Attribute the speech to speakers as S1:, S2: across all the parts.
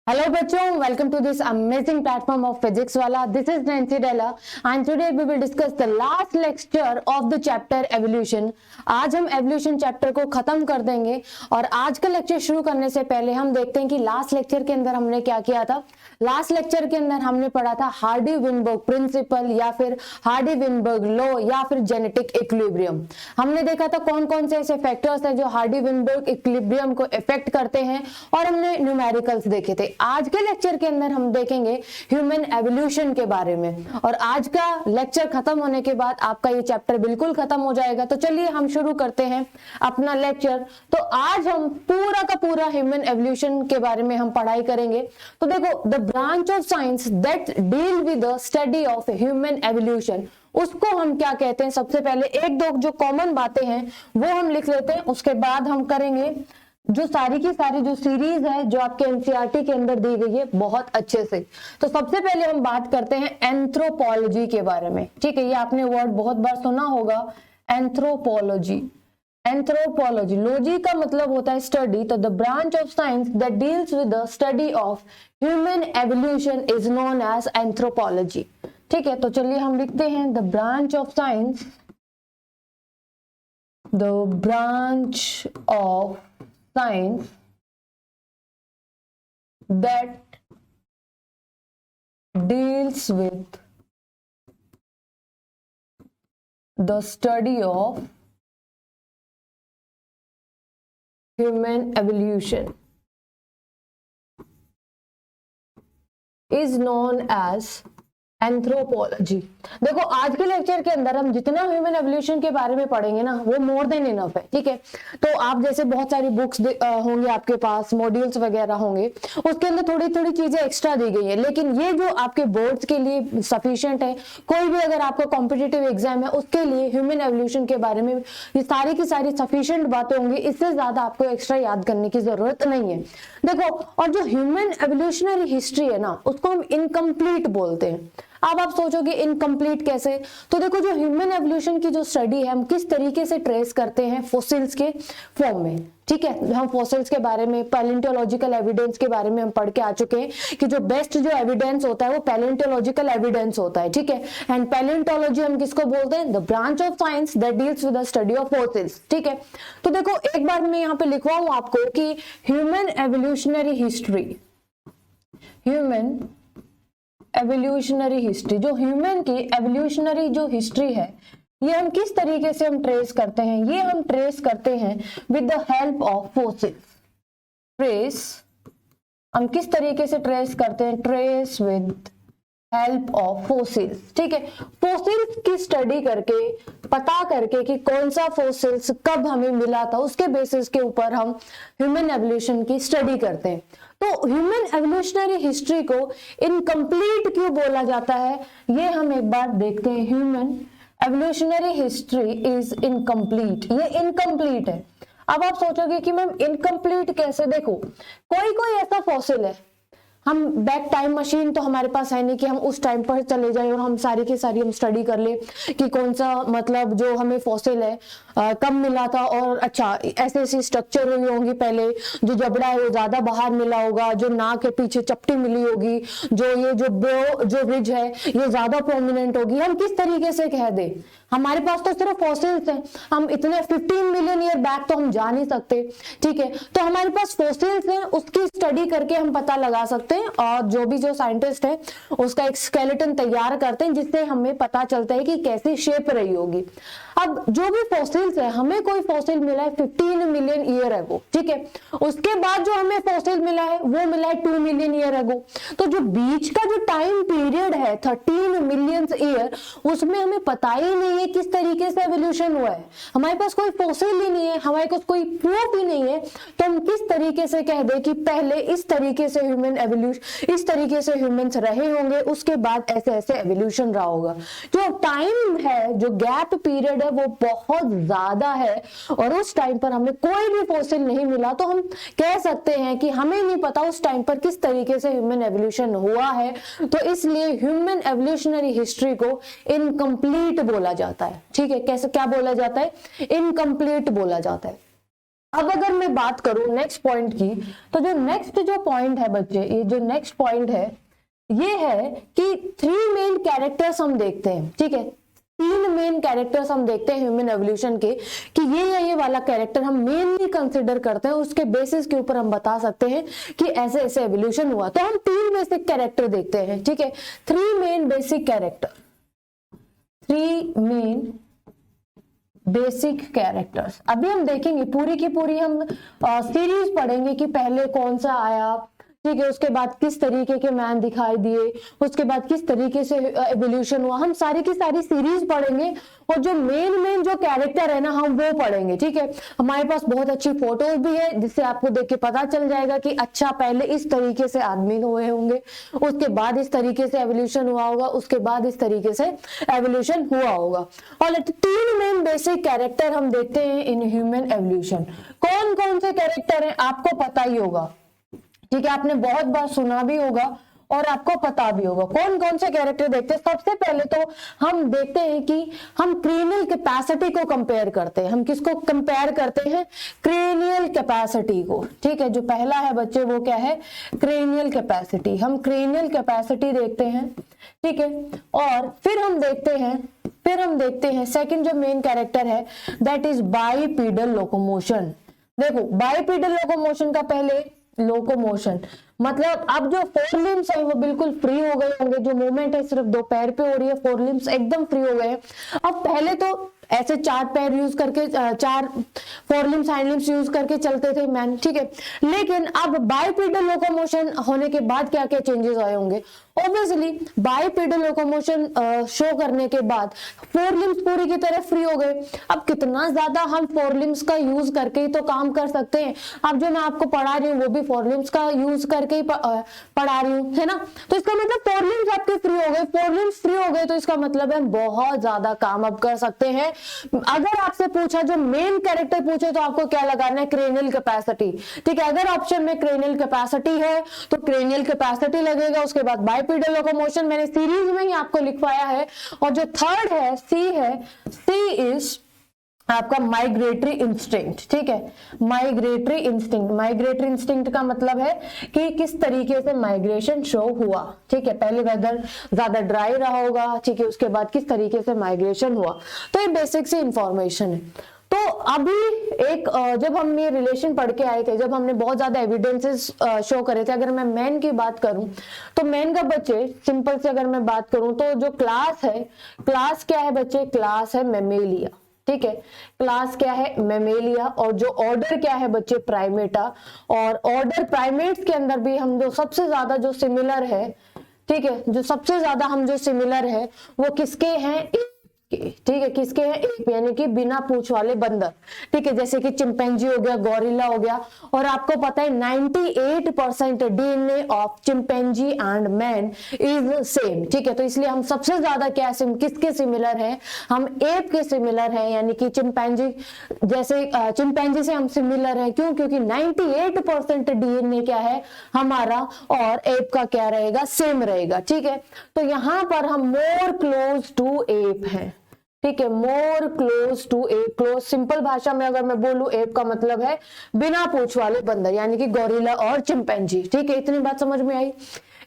S1: Hello बच्चों, welcome to this amazing platform of physics वाला. This is Nancy Della and today we will discuss the last lecture of the chapter evolution. आज हम evolution chapter को खत्म कर देंगे और आज का लेक्चर शुरू करने से पहले हम देखते हैं कि लास्ट लेक्चर के अंदर हमने क्या किया था. लास्ट लेक्चर के अंदर हमने पढ़ा था हार्डी विनबर्ग प्रिंसिपल या फिर हार्डी विनबर्ग लॉ या फिर जेनेटिक इक्विलिब्रियम. हमने देखा था कौन कौन से ऐसे फैक्टर्स हैं जो हार्डी विनबर्ग इक्विलिब्रियम को इफेक्ट करते हैं और हमने न्यूमेरिकल्स देखे थे. आज के लेक्चर के अंदर हम देखेंगे ह्यूमन एवोल्यूशन के बारे में और आज का लेक्चर खत्म होने के बाद आपका ये चैप्टर बिल्कुल खत्म हो जाएगा. तो चलिए हम शुरू करते हैं अपना लेक्चर. तो आज हम पूरा का पूरा ह्यूमन एवोल्यूशन के बारे में हम पढ़ाई करेंगे. तो देखो, the branch of science that deal with the study of human evolution, उसको हम क्या कहते हैं. सबसे पहले एक दो जो कॉमन बातें हैं वो हम लिख लेते हैं, उसके बाद हम करेंगे जो सारी की सारी जो सीरीज है जो आपके एनसीईआरटी के अंदर दी गई है बहुत अच्छे से. तो सबसे पहले हम बात करते हैं एंथ्रोपोलॉजी के बारे में. ठीक है, ये आपने वर्ड बहुत बार सुना होगा, एंथ्रोपोलॉजी. एंथ्रोपोलॉजी, लॉजी का मतलब होता है स्टडी. तो the branch of science that deals with the study of human evolution is known as anthropology. ठीक है, तो चलिए हम लिखते हैं the branch of science, the branch of science that deals with the study of human evolution is known as anthropology. देखो, आज के लेक्चर के अंदर हम जितना ह्यूमन एवोल्यूशन के बारे में पढ़ेंगे ना वो मोर देन इनफ है. ठीक है, तो आप जैसे बहुत सारी बुक्स होंगे आपके पास, मॉड्यूल्स वगैरह होंगे, उसके अंदर थोड़ी थोड़ी चीजें एक्स्ट्रा दी गई है, लेकिन ये जो आपके बोर्ड्स के लिए सफिशिएंट है. कोई भी अगर आपका कॉम्पिटिटिव एग्जाम है उसके लिए ह्यूमन एवोल्यूशन के बारे में ये सारी की सारी सफिशिएंट बातें होंगी. इससे ज्यादा आपको एक्स्ट्रा याद करने की जरूरत नहीं है. देखो, और जो ह्यूमन एवोल्यूशनरी हिस्ट्री है ना उसको हम इनकम्प्लीट बोलते हैं. अब आप सोचोगे इनकम्प्लीट कैसे. तो देखो, जो ह्यूमन एवोल्यूशन की जो स्टडी है हम किस तरीके से ट्रेस करते हैं फॉसिल्स के फॉर्म में. ठीक है, हम फॉसिल्स के बारे में, पैलेंटोलॉजिकल एविडेंस के बारे में हम पढ़ के आ चुके हैं कि जो बेस्ट जो एविडेंस होता है वो पैलेंटोलॉजिकल एविडेंस होता है. ठीक है, एंड पैलेंटोलॉजी हम किसको बोलते हैं, the branch of science that deals with the study of fossils. ठीक है, तो देखो एक बार मैं यहाँ पे लिखवाऊं आपको कि human evolutionary history, human evolutionary history, जो ह्यूमन की एवोल्यूशनरी जो हिस्ट्री है ये हम किस तरीके से हम ट्रेस करते हैं. ये हम ट्रेस करते हैं with the help of fossils. Trace हम किस तरीके से ट्रेस करते हैं, trace with help of fossils. ठीक है, फॉसिल्स की स्टडी करके, पता करके कि कौन सा फॉसिल्स कब हमें मिला था, उसके बेसिस के ऊपर हम ह्यूमन एवोल्यूशन की स्टडी करते हैं. तो ह्यूमन एवोल्यूशनरी हिस्ट्री को इनकम्प्लीट क्यों बोला जाता है ये हम एक बार देखते हैं. Human evolutionary history is incomplete, ये इनकम्प्लीट है. अब आप सोचोगे कि मैम इनकम्प्लीट कैसे. देखो, कोई कोई ऐसा फॉसिल है, हम बैक टाइम मशीन तो हमारे पास है नहीं कि हम उस टाइम पर चले जाएं और हम सारी की सारी हम स्टडी कर ले कि कौन सा मतलब जो हमें फॉसिल है कब मिला था और अच्छा ऐसे ऐसी स्ट्रक्चर हुई होंगी पहले, जो जबड़ा है वो ज्यादा बाहर मिला होगा, जो नाक के पीछे चपटी मिली होगी, जो ये जो रिज है ये ज्यादा प्रोमिनेंट होगी. हम किस तरीके से कह दे, हमारे पास तो सिर्फ फॉसिल्स हैं, हम इतने 15 मिलियन ईयर बैक तो हम जा नहीं सकते. ठीक है, तो हमारे पास फॉसिल्स हैं, उसकी स्टडी करके हम पता लगा सकते हैं और जो भी जो साइंटिस्ट है उसका एक स्केलेटन तैयार करते हैं जिससे हमें पता चलता है कि कैसी शेप रही होगी. अब जो भी फॉसिल्स है, हमें कोई फॉसिल मिला है 15 मिलियन ईयर एगो. ठीक है, उसके बाद जो हमें फॉसिल मिला है वो मिला है 2 मिलियन ईयर एगो. तो जो बीच का जो टाइम पीरियड है 13 मिलियन ईयर, उसमें हमें पता ही नहीं है किस तरीके से एवोल्यूशन हुआ है. हमारे पास कोई फॉसिल ही नहीं है, हमारे पास कोई प्रूफ ही नहीं है, तो हम किस तरीके से कह दे कि पहले इस तरीके से ह्यूमन एवोल्यूशन, इस तरीके से ह्यूमंस रहे होंगे, उसके बाद ऐसे ऐसे एवोल्यूशन रहा होगा. जो टाइम है, जो गैप पीरियड है वो बहुत ज्यादा है और उस टाइम पर हमें कोई भी फॉसिल नहीं मिला. तो हम कह सकते हैं कि हमें नहीं पता उस टाइम पर किस तरीके से ह्यूमन एवोल्यूशन हुआ है. तो इसलिए ह्यूमन एवोल्यूशनरी हिस्ट्री को इनकम्प्लीट बोला जाता है. ठीक है, कैसे क्या बोला जाता है, इनकम्प्लीट बोला जाता है. अब अगर मैं बात करूं नेक्स्ट पॉइंट की, तो जो नेक्स्ट जो पॉइंट है बच्चे, ये जो नेक्स्ट पॉइंट है ये है कि 3 मेन कैरेक्टर्स हम देखते हैं, ठीक है, 3 मेन कैरेक्टर्स हम देखते हैं ह्यूमन एवोल्यूशन के, कि ये या ये वाला कैरेक्टर हम मेनली कंसिडर करते हैं, उसके बेसिस के ऊपर हम बता सकते हैं कि ऐसे ऐसे एवोल्यूशन हुआ। तो हम 3 बेसिक कैरेक्टर देखते हैं, ठीक है, 3 main basic character, 3 main basic characters. अभी हम देखेंगे पूरी की पूरी हम सीरीज पढ़ेंगे कि पहले कौन सा आया, ठीक है, उसके बाद किस तरीके के मैन दिखाई दिए, उसके बाद किस तरीके से एवोल्यूशन हुआ, हम सारी की सारी सीरीज पढ़ेंगे और जो मेन जो कैरेक्टर है ना हम वो पढ़ेंगे, ठीक है। हमारे पास बहुत अच्छी फोटोज भी है जिससे आपको देख के पता चल जाएगा कि अच्छा पहले इस तरीके से आदमी हुए होंगे, उसके बाद इस तरीके से एवोल्यूशन हुआ होगा, उसके बाद इस तरीके से एवोल्यूशन हुआ होगा। और 3 मेन बेसिक कैरेक्टर हम देखते हैं इन ह्यूमन एवोल्यूशन। कौन कौन से कैरेक्टर हैं आपको पता ही होगा, ठीक है, आपने बहुत बार सुना भी होगा और आपको पता भी होगा। कौन कौन से कैरेक्टर देखते हैं? सबसे पहले तो हम देखते हैं कि हम क्रेनियल कैपेसिटी को कंपेयर करते हैं। हम किसको कंपेयर करते हैं? क्रेनियल कैपेसिटी को, ठीक है। जो पहला है बच्चे वो क्या है? Cranial capacity. हम क्रेनियल कैपेसिटी देखते हैं, ठीक है। और फिर हम देखते हैं सेकंड जो मेन कैरेक्टर है दैट इज बाइपीडल लोकोमोशन। देखो बाइपीडल लोकोमोशन का पहले लोकोमोशन मतलब अब जो 4 लिम्स है वो बिल्कुल फ्री हो गए होंगे, जो मूवमेंट है सिर्फ 2 पैर पे हो रही है, 4 लिम्स एकदम फ्री हो गए हैं। अब पहले तो ऐसे 4 पैर यूज करके 4 4 लिम्स हाइंड लिम्स यूज करके चलते थे मैन, ठीक है। लेकिन अब बाइपीडल लोकोमोशन होने के बाद क्या क्या चेंजेस आए होंगे? ऑब्वियसली बाइपीडल लोकोमोशन शो करने के बाद 4 लिम्स पूरी की तरह फ्री हो गए। अब कितना ज्यादा हम 4 लिम्स का यूज करके ही तो काम कर सकते हैं। अब जो मैं आपको पढ़ा रही हूँ वो भी 4 लिम्स का यूज करके ही पढ़ा रही हूँ, है ना। तो इसका मतलब 4 लिम्स आपके फ्री हो गए। 4 लिम्स फ्री हो गए तो इसका मतलब है हम बहुत ज्यादा काम अब कर सकते हैं। अगर आपसे पूछा जो मेन कैरेक्टर पूछे तो आपको क्या लगाना है? क्रेनियल कैपेसिटी, ठीक है। अगर ऑप्शन में क्रेनियल कैपेसिटी है तो क्रेनियल कैपेसिटी लगेगा। उसके बाद बाइपीडल लोकोमोशन मैंने सीरीज में ही आपको लिखवाया है। और जो थर्ड है सी इज आपका माइग्रेटरी इंस्टिंक्ट, ठीक है। माइग्रेटरी इंस्टिंक्ट का मतलब है कि किस तरीके से माइग्रेशन शो हुआ, ठीक है। पहले वेदर ज्यादा ड्राई रहा होगा, ठीक है, उसके बाद किस तरीके से माइग्रेशन हुआ। तो ये बेसिक सी इंफॉर्मेशन है। तो अभी एक जब हम ये रिलेशन पढ़ के आए थे, जब हमने बहुत ज्यादा एविडेंसेस शो करे थे, अगर मैं मैन की बात करूं तो मैन का बच्चे सिंपल से अगर मैं बात करूं तो जो क्लास है, क्लास क्या है बच्चे? क्लास है मेमेलिया, ठीक है। क्लास क्या है? मेमेलिया। और जो ऑर्डर क्या है बच्चे? प्राइमेटा। और ऑर्डर प्राइमेट्स के अंदर भी हम जो सबसे ज्यादा जो सिमिलर है, ठीक है, जो सबसे ज्यादा हम जो सिमिलर है वो किसके हैं? ठीक है, किसके हैं? एप, यानी कि बिना पूंछ वाले बंदर, ठीक है। जैसे कि चिंपैंजी हो गया, गोरिल्ला हो गया। और आपको पता है 98% DNA of chimpanzee and man is same, ठीक है। तो इसलिए हम सबसे ज्यादा क्या किसके सिमिलर है? हम एप के सिमिलर है, यानी कि चिंपैंजी जैसे चिंपैंजी से हम सिमिलर है। क्यों? क्योंकि 98% डीएनए क्या है हमारा, और एप का क्या रहेगा? सेम रहेगा, ठीक है। तो यहां पर हम मोर क्लोज टू एप है, ठीक है। More close to ape. Close सिंपल भाषा में अगर मैं बोलूं एप का मतलब है बिना पूंछ वाले बंदर, यानी कि गोरिल्ला और चिंपैंजी, ठीक है। इतनी बात समझ में आई?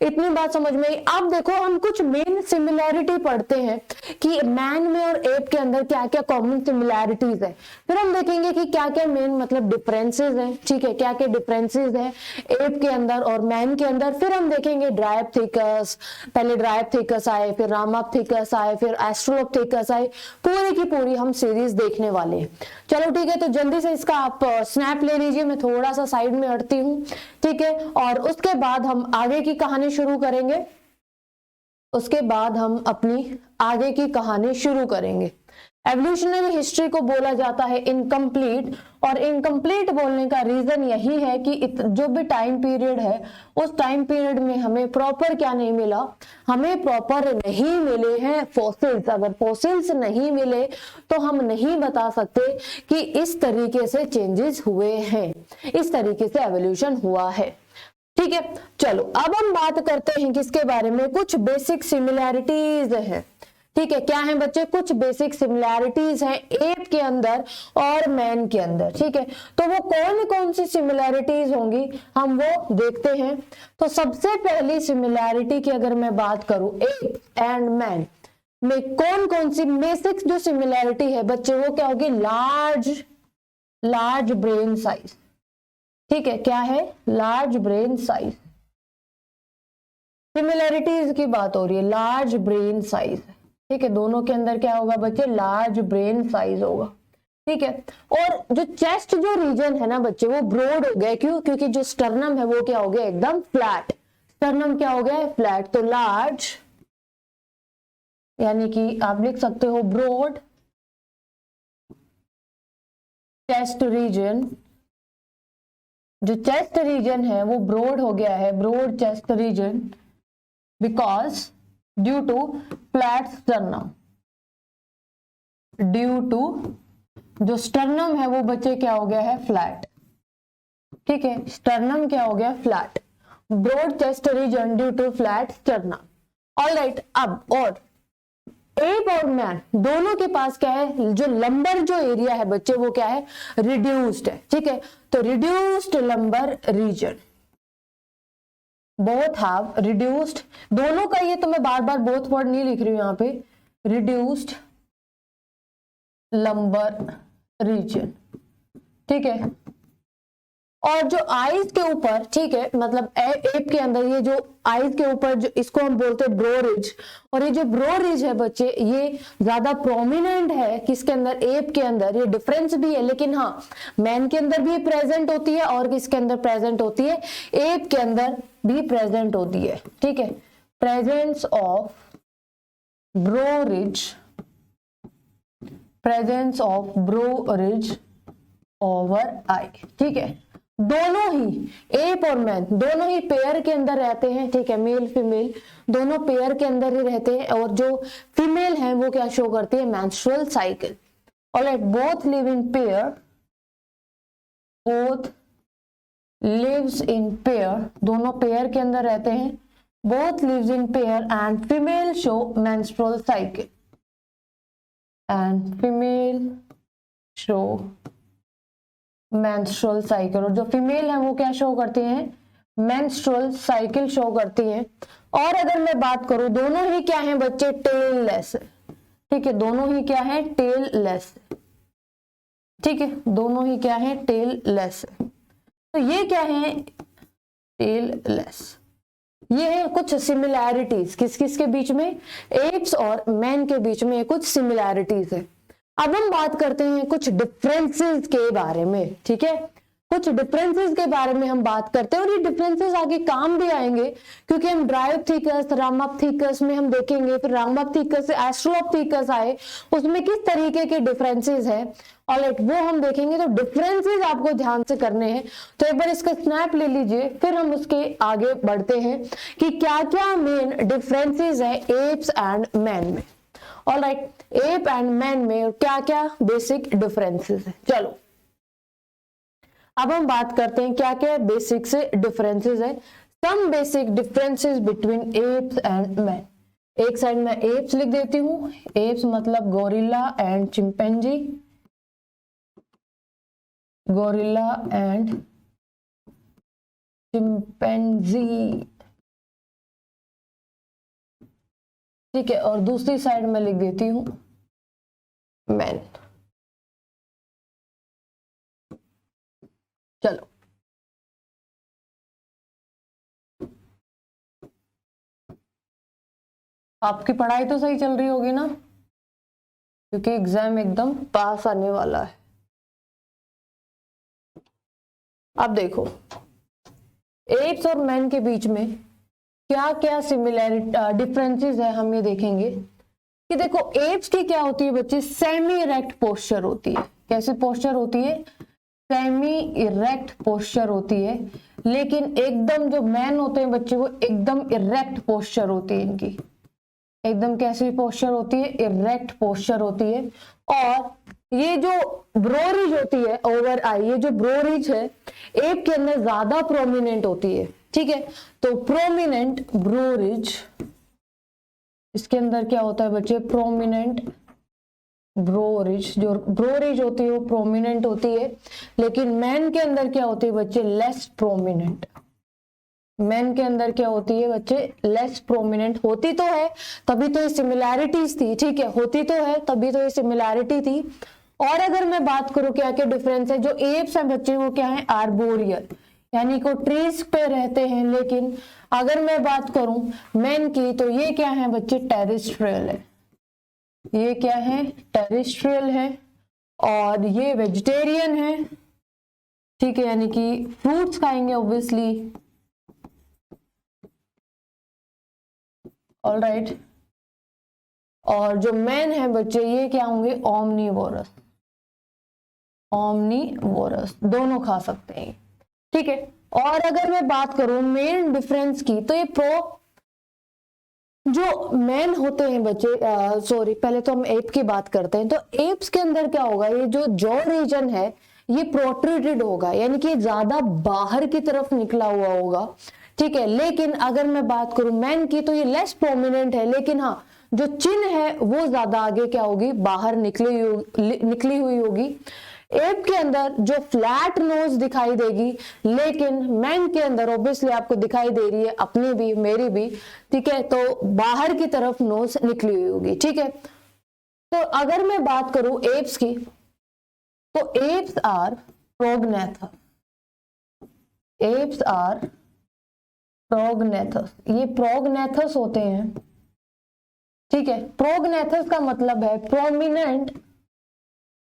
S1: इतनी बात समझ में आई। अब देखो हम कुछ मेन सिमिलैरिटी पढ़ते हैं कि मैन में और एप के अंदर क्या क्या कॉमन सिमिलैरिटीज है। फिर हम देखेंगे कि क्या क्या मेन मतलब डिफरेंसेस हैं, ठीक है, क्या क्या डिफरेंसेस हैं एप के अंदर और मैन के अंदर। फिर हम देखेंगे ड्रायोप्थेकस, पहले ड्रायोप्थेकस आए, फिर रामाप्थेकस आए, फिर एस्ट्रोलोप्थेकस आए। पूरी की पूरी हम सीरीज देखने वाले हैं। चलो ठीक है, तो जल्दी से इसका आप स्नैप ले लीजिए। मैं थोड़ा सा साइड में हटती हूँ, ठीक है। और उसके बाद हम आगे की कहानी शुरू करेंगे। उसके बाद हम अपनी आगे की कहानी शुरू करेंगे। एवोल्यूशनरी हिस्ट्री को बोला जाता है इनकम्प्लीट, और इनकम्प्लीट बोलने का रीजन यही है कि जो भी टाइम पीरियड है उस टाइम पीरियड में हमें प्रॉपर क्या नहीं मिला? हमें प्रॉपर नहीं मिले हैं फॉसिल्स। अगर फॉसिल्स नहीं मिले तो हम नहीं बता सकते कि इस तरीके से चेंजेस हुए हैं, इस तरीके से एवोल्यूशन हुआ है, ठीक है। चलो अब हम बात करते हैं किसके बारे में? कुछ बेसिक सिमिलैरिटीज हैं, ठीक है, क्या है बच्चे, कुछ बेसिक सिमिलैरिटीज हैं एप के अंदर और मैन के अंदर। ठीक है, तो वो कौन कौन सी सिमिलैरिटीज होंगी हम वो देखते हैं। तो सबसे पहली सिमिलैरिटी की अगर मैं बात करूं एप एंड मैन में कौन कौन सी बेसिक जो सिमिलैरिटी है बच्चे, वो क्या होगी, लार्ज ब्रेन साइज। ठीक है, क्या है, लार्ज ब्रेन साइज। सिमिलैरिटीज की बात हो रही है, लार्ज ब्रेन साइज। ठीक है, दोनों के अंदर क्या होगा बच्चे, लार्ज ब्रेन साइज होगा। ठीक है, और जो चेस्ट जो रीजन है ना बच्चे, वो ब्रॉड हो गया, क्यों, क्योंकि जो स्टर्नम है वो क्या हो गया, एकदम फ्लैट। स्टर्नम क्या हो गया है, फ्लैट। तो लार्ज यानी कि आप लिख सकते हो ब्रॉड चेस्ट रीजन। जो चेस्ट रीजन है वो ब्रॉड हो गया है, broad chest region, because due to flat sternum. Due to जो स्टर्नम है वो बच्चे क्या हो गया है, फ्लैट। ठीक है, स्टर्नम क्या हो गया, flat. Broad chest region due to flat sternum. Alright, अब और एप और मैन दोनों के पास क्या है, जो लंबर जो एरिया है बच्चे वो क्या है, रिड्यूस्ड है। ठीक है, तो reduced lumbar region, both have reduced, दोनों का ये तो मैं बार बार बोथ वर्ड नहीं लिख रही हूं यहां पे, रिड्यूस्ड लंबर रीजन। ठीक है, और जो आईज के ऊपर, ठीक है, मतलब एप के अंदर ये जो आईज के ऊपर जो इसको हम बोलते हैं ब्रो रिज, और ये जो ब्रो रिज है बच्चे ये ज्यादा प्रोमिनेंट है किसके अंदर, एप के अंदर। ये डिफरेंस भी है, लेकिन हाँ मैन के अंदर भी प्रेजेंट होती है और किसके अंदर प्रेजेंट होती है, एप के अंदर भी प्रेजेंट होती है। ठीक है, presence of bro ridge, presence of bro ridge over आई। ठीक है, दोनों ही एप और मैन दोनों ही पेयर के अंदर रहते हैं। ठीक है, मेल फीमेल दोनों पेयर के अंदर ही रहते हैं, और जो फीमेल है वो क्या शो करती है, menstrual cycle. Alright, both live in pair, both lives in pair, दोनों पेयर के अंदर रहते हैं, both lives in pair and female show menstrual cycle, and female show menstrual cycle. और जो फीमेल है वो क्या शो करती हैं, मेंस्ट्रुअल साइकिल शो करती हैं। और अगर मैं बात करूं, दोनों ही क्या हैं बच्चे, टेल लेस। ठीक है, दोनों ही क्या है, टेल लेस। ठीक है, दोनों ही क्या है, टेल लेस। तो ये क्या है, टेल लेस। ये है कुछ सिमिलैरिटीज किस किस के बीच में, एप्स और मैन के बीच में कुछ सिमिलैरिटीज है। अब हम बात करते हैं कुछ डिफरेंसेस के बारे में। ठीक है, कुछ डिफरेंसेस के बारे में हम बात करते हैं, और ये डिफरेंसेस आगे काम भी आएंगे, क्योंकि हम ड्रायोप्थीकस, रामाप्थीकस में हम देखेंगे, फिर रामाप्थीकस से एस्ट्रोलोप्थीकस आए, उसमें किस तरीके के डिफरेंसेस है। ऑलराइट, वो हम देखेंगे। तो डिफरेंसेस आपको ध्यान से करने हैं, तो एक बार इसका स्नैप ले लीजिए, फिर हम उसके आगे बढ़ते हैं कि क्या क्या मेन डिफरेंसेस है एप्स एंड मैन में। ऑलराइट, एप एंड मैन में क्या क्या बेसिक डिफरेंसेस है। चलो अब हम बात करते हैं क्या क्या बेसिक से डिफरेंसेस है। Some basic differences between apes and man. एक साइड में एप्स लिख देती हूं, एप्स मतलब gorilla and chimpanzee, gorilla and chimpanzee. ठीक है, और दूसरी साइड में लिख देती हूं मैन। चलो आपकी पढ़ाई तो सही चल रही होगी ना, क्योंकि एग्जाम एकदम पास आने वाला है। अब देखो एप्स और मैन के बीच में क्या क्या सिमिलैरिटी डिफरेंसेस है, हम ये देखेंगे कि देखो एप्स की क्या होती है बच्चे, सेमी इरेक्ट पोस्चर होती है। कैसी पोस्चर होती है, सेमी इरेक्ट पोस्चर होती है। लेकिन एकदम जो मैन होते हैं बच्चे, वो एकदम इरेक्ट पोस्चर होती है इनकी। एकदम कैसी पोस्चर होती है, इरेक्ट पोस्चर होती है। और ये जो ब्रोरिज होती है ओवर आई, ये जो ब्रोरिज है एप के अंदर ज्यादा प्रोमिनेंट होती है। ठीक है, तो प्रोमिनेंट ब्रोरिज इसके अंदर क्या होता है बच्चे, प्रोमिनेंट ब्रोरिज। जो ब्रोरिज होती है वो प्रोमिनेंट होती है, लेकिन मैन के अंदर क्या होती है बच्चे, लेस प्रोमिनेंट। मैन के अंदर क्या होती है बच्चे, लेस प्रोमिनेंट। होती तो है तभी तो ये सिमिलैरिटीज थी, ठीक है, होती तो है तभी तो ये सिमिलैरिटी थी। और अगर मैं बात करूं क्या क्या डिफरेंस है, जो एप्स हैं बच्चे वो क्या है, आर्बोरियल, यानी को ट्रीज पे रहते हैं। लेकिन अगर मैं बात करूं मैन की, तो ये क्या है बच्चे, टेरेस्ट्रियल है। ये क्या है, टेरेस्ट्रियल है, और ये वेजिटेरियन है, ठीक है, यानी कि फ्रूट्स खाएंगे ऑब्वियसली। ऑलराइट, और जो मैन है बच्चे ये क्या होंगे, ओमनीवोरस। ओमनीवोरस दोनों खा सकते हैं, ठीक है। और अगर मैं बात करूं मेन डिफरेंस की, तो ये जो मैन होते हैं बच्चे, सॉरी पहले तो हम एप की बात करते हैं। तो एप्स के अंदर क्या होगा, ये जो जॉ रीजन है ये प्रोट्रूडेड होगा, यानी कि ज्यादा बाहर की तरफ निकला हुआ होगा, ठीक है। लेकिन अगर मैं बात करूं मैन की, तो ये लेस प्रोमिनेंट है, लेकिन हाँ जो चिन है वो ज्यादा आगे क्या होगी, बाहर निकली हुई होगी। एप के अंदर जो फ्लैट नोज दिखाई देगी, लेकिन मैन के अंदर ऑब्वियसली आपको दिखाई दे रही है, अपनी भी मेरी भी, ठीक है, तो बाहर की तरफ नोज निकली हुई होगी, ठीक है। तो अगर मैं बात करूं एप्स की, तो एप्स आर प्रोगनेथस। एप्स आर प्रोगनेथस, ये प्रोगनेथस होते हैं, ठीक है। प्रोगनेथस का मतलब है प्रोमिनेंट,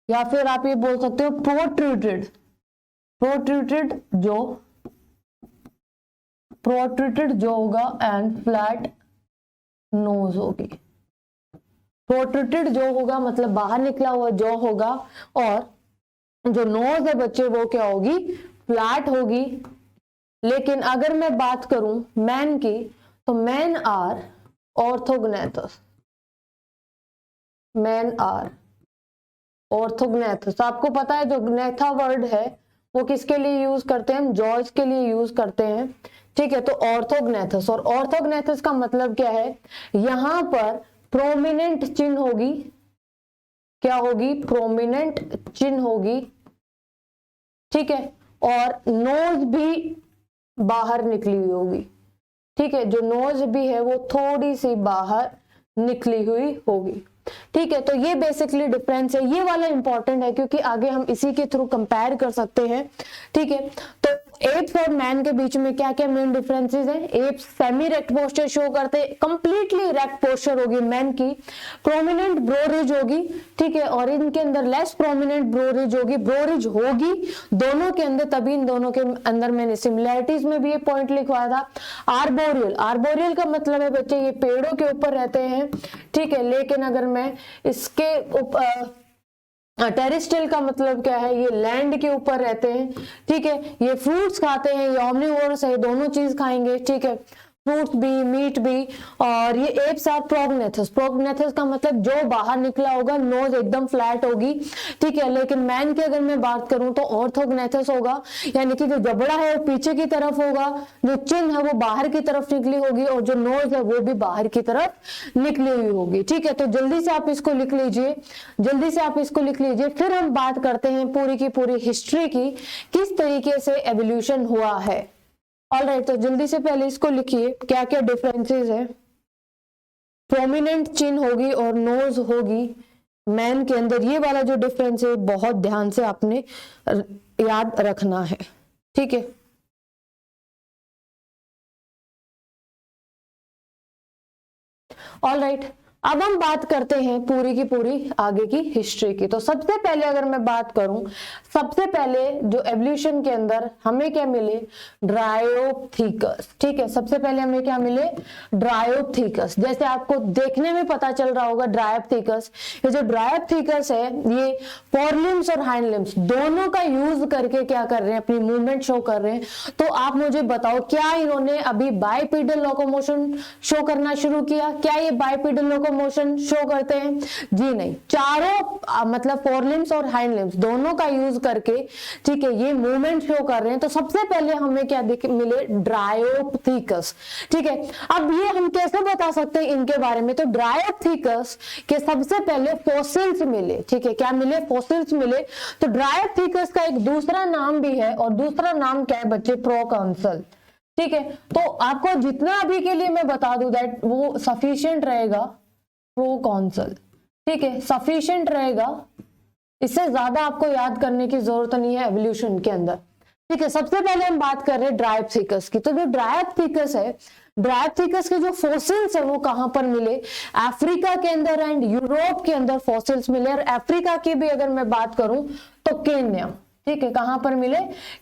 S1: या फिर आप ये बोल सकते हो प्रोट्रूडेड। प्रोट्रूडेड जो होगा एंड फ्लैट नोज होगी। प्रोट्रूडेड जो होगा मतलब बाहर निकला हुआ जो होगा, और जो नोज है बच्चे वो क्या होगी, फ्लैट होगी। लेकिन अगर मैं बात करूं मैन की, तो man are orthognathous. Man are orthognathous. आपको पता है जो ग्नेथा वर्ड है वो किसके लिए यूज करते हैं, हम जॉज के लिए यूज करते हैं, ठीक है। तो ऑर्थोग्नेथस, और ऑर्थोग्नेथस का मतलब क्या है, यहां पर प्रोमिनेंट चिन्ह होगी, क्या होगी, प्रोमिनेंट चिन्ह होगी, ठीक है, और नोज भी बाहर निकली हुई होगी, ठीक है। जो नोज भी है वो थोड़ी सी बाहर निकली हुई होगी, ठीक है। तो ये बेसिकली डिफरेंस है, ये वाला इंपॉर्टेंट है क्योंकि आगे हम इसी के थ्रू कंपेयर कर सकते हैं, ठीक है। तो एप्स और मैन के बीच में क्या क्या मेन डिफरेंसेस हैं, apes semi erect posture show करते हैं, कंप्लीटली रेक्ट पोस्चर होगी मैन की, प्रोमिनेंट ब्रोरिज होगी, ठीक है, और इनके अंदर लेस प्रोमिनेंट ब्रोरिज होगी। ब्रोरिज होगी दोनों के अंदर, तभी इन दोनों के अंदर मैंने सिमिलैरिटीज में भी ये पॉइंट लिखवाया था। आर्बोरियल, आर्बोरियल का मतलब है बच्चे ये पेड़ों के ऊपर रहते हैं, ठीक है। लेकिन अगर मैं इसके टेरेस्ट्रियल का मतलब क्या है, ये लैंड के ऊपर रहते हैं, ठीक है। ये फ्रूट्स खाते हैं, ये ओमनिवोरस है, दोनों चीज खाएंगे, ठीक है, फ्रूट्स भी मीट भी। और ये एप्स आर प्रोगनेथस। प्रोगनेथस का मतलब जो बाहर निकला होगा, नोज एकदम फ्लैट होगी, ठीक है। लेकिन मैन की अगर मैं बात करूं तो ऑर्थोग्नेथस होगा, यानी कि जो जबड़ा है वो पीछे की तरफ होगा, जो चिन है वो बाहर की तरफ निकली होगी, और जो नोज है वो भी बाहर की तरफ निकली हुई होगी, ठीक है। तो जल्दी से आप इसको लिख लीजिए, जल्दी से आप इसको लिख लीजिए। फिर हम बात करते हैं पूरी की पूरी हिस्ट्री की, किस तरीके से एवोल्यूशन हुआ है। ऑलराइट, तो जल्दी से पहले इसको लिखिए क्या क्या डिफरेंसेस है। प्रोमिनेंट चिन होगी और नोज होगी मैन के अंदर, ये वाला जो डिफरेंस है बहुत ध्यान से आपने याद रखना है, ठीक है। ऑलराइट, अब हम बात करते हैं पूरी की पूरी आगे की हिस्ट्री की। तो सबसे पहले अगर मैं बात करूं, सबसे पहले जो एवोल्यूशन के अंदर हमें क्या मिले, ड्रायोप्थीकस, ठीक है। सबसे पहले हमें क्या मिले, ड्रायोप्थीकस। जैसे आपको देखने में पता चल रहा होगा ड्रायोप्थीकस, ये जो ड्रायोप्थीकस है ये फोरलिम्स और हाइंड लिम्स दोनों का यूज करके क्या कर रहे हैं, अपनी मूवमेंट शो कर रहे हैं। तो आप मुझे बताओ, क्या इन्होंने अभी बाइपेडल लोकोमोशन शो करना शुरू किया, क्या ये बाइपेडल लोकोमोशन मोशन शो करते हैं? जी नहीं, चारों मतलब फोरलिम्स और हाइंड लिम्स दोनों का यूज करके, ठीक है, ये मूवमेंट शो कर रहे हैं। तो सबसे पहले हमें क्या मिले? ड्रायोप्थीकस। ठीक है, अब ये हम कैसे बता सकते हैं इनके बारे में? तो ड्रायोप्थीकस के सबसे पहले फॉसिल्स मिले। ठीक है, क्या मिले? फॉसिल्स मिले। तो ड्रायोप्थीकस का एक दूसरा नाम भी है, और दूसरा नाम क्या है बच्चे? प्रोकॉन्सल। ठीक है, तो आपको जितना अभी के लिए मैं बता दूं दैट वो सफिशिएंट रहेगा, प्रोकॉन्सल। ठीक है, सफिशिएंट रहेगा, इससे ज्यादा आपको याद करने की जरूरत नहीं है एवोल्यूशन के अंदर। ठीक है, सबसे पहले हम बात कर रहे हैं ड्रायोप्थीकस की। तो जो ड्रायोप्थीकस है, ड्रायोप्थीकस के जो फॉसिल्स है वो कहां पर मिले? अफ्रीका के अंदर एंड यूरोप के अंदर फॉसिल्स मिले। और अफ्रीका की भी अगर मैं बात करूं तो केन्या। ठीक है, कहां पर मिले?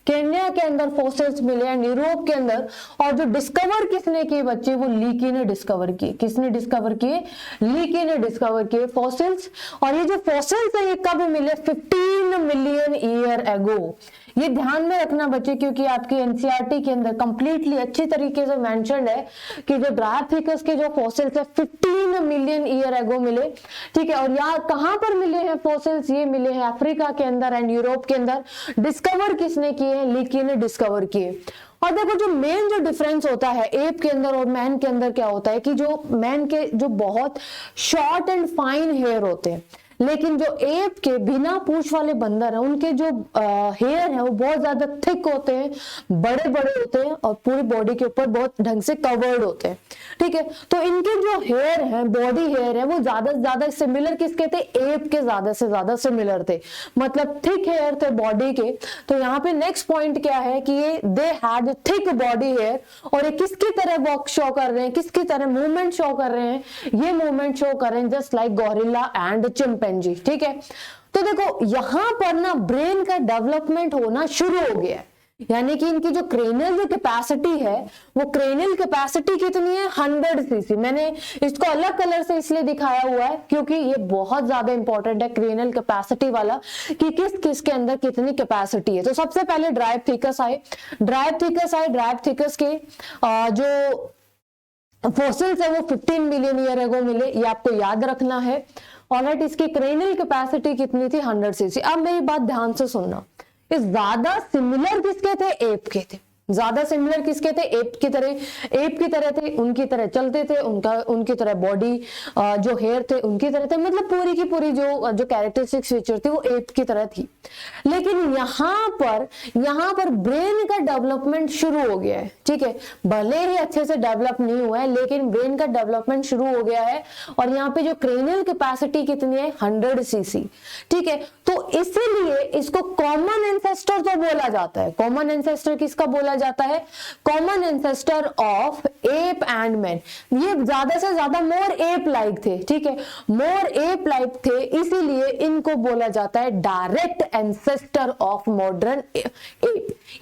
S1: केन्या के अंदर फॉसिल्स मिले एंड यूरोप के अंदर। और जो डिस्कवर किसने किए बच्चे? वो लीकी ने डिस्कवर किए। किसने डिस्कवर किए? लीकी ने डिस्कवर किए फॉसिल्स। और ये जो फॉसिल्स है ये कब मिले? 15 मिलियन ईयर एगो। ये ध्यान में रखना बच्चे, क्योंकि आपकी एनसीईआरटी के अंदर कंप्लीटली अच्छी तरीके से मेंशन्ड है कि जो ड्रायोप्थीकस के जो फॉसिल्स है 15 मिलियन ईयर एगो मिले। ठीक है, और यहाँ कहां पर मिले हैं फॉसिल्स? ये मिले हैं अफ्रीका के अंदर एंड यूरोप के अंदर। डिस्कवर किसने किए हैं? लीकी ने डिस्कवर किए। और देखो जो मेन जो डिफरेंस होता है एप के अंदर और मैन के अंदर क्या होता है कि जो मैन के जो बहुत शॉर्ट एंड फाइन हेयर होते हैं, लेकिन जो एप के बिना पूंछ वाले बंदर हैं उनके जो हेयर है वो बहुत ज्यादा थिक होते हैं, बड़े बड़े होते हैं और पूरी बॉडी के ऊपर बहुत ढंग से कवर्ड होते हैं। ठीक है, तो इनके जो हेयर है, बॉडी हेयर है, वो ज्यादा से ज्यादा सिमिलर किसके थे? एप के ज्यादा से ज्यादा सिमिलर थे, मतलब थिक हेयर थे बॉडी के। तो यहाँ पे नेक्स्ट पॉइंट क्या है कि ये they had thick body hair, और ये किसकी तरह वॉक शो कर रहे हैं? किसकी तरह मूवमेंट शो कर रहे हैं? ये मूवमेंट शो कर रहे हैं just like gorilla and chimpanzee. ठीक है, तो देखो यहां पर ना ब्रेन का डेवलपमेंट होना शुरू हो गया है, यानी कि इनकी जो क्रेनियल जो कैपेसिटी है, वो क्रेनियल कैपेसिटी कितनी है? 100 सीसी। मैंने इसको अलग कलर से इसलिए दिखाया हुआ है क्योंकि ये बहुत ज्यादा इंपॉर्टेंट है क्रेनियल कैपेसिटी वाला, कि किस किस के अंदर कितनी कैपेसिटी है। तो सबसे पहले ड्रायोप्थीकस आए। ड्रायोप्थीकस के जो फॉसिल्स है वो 15 मिलियन ईयर एगो मिले, ये आपको याद रखना है। ऑलराइट, इसकी क्रेनियल कैपेसिटी कितनी थी? 100 सीसी। अब मेरी बात ध्यान से सुनना, ये ज्यादा सिमिलर किसके थे? एप के थे। ज्यादा सिमिलर किसके थे? एप की तरह थे, उनकी तरह चलते थे, उनकी तरह बॉडी जो हेयर थे उनकी तरह थे, मतलब पूरी की पूरी जो कैरेक्टरिस्टिक्स फीचर थी वो एप की तरह थी। लेकिन यहाँ पर ब्रेन का डेवलपमेंट शुरू हो गया है। ठीक है, भले ही अच्छे से डेवलप नहीं हुआ है लेकिन ब्रेन का डेवलपमेंट शुरू हो गया है। और यहाँ पे जो क्रेनियल कैपेसिटी कितनी है? 100 सीसी। ठीक है, तो इसीलिए इसको कॉमन एंसेस्टर तो बोला जाता है। कॉमन एंसेस्टर किसका बोला जाता है? Common ancestor of app and man. ये ज्यादा से ज्यादा मोर एप लाइक थे। ठीक है, मोर एप लाइक थे, इसीलिए इनको बोला जाता है direct ancestor of modern app.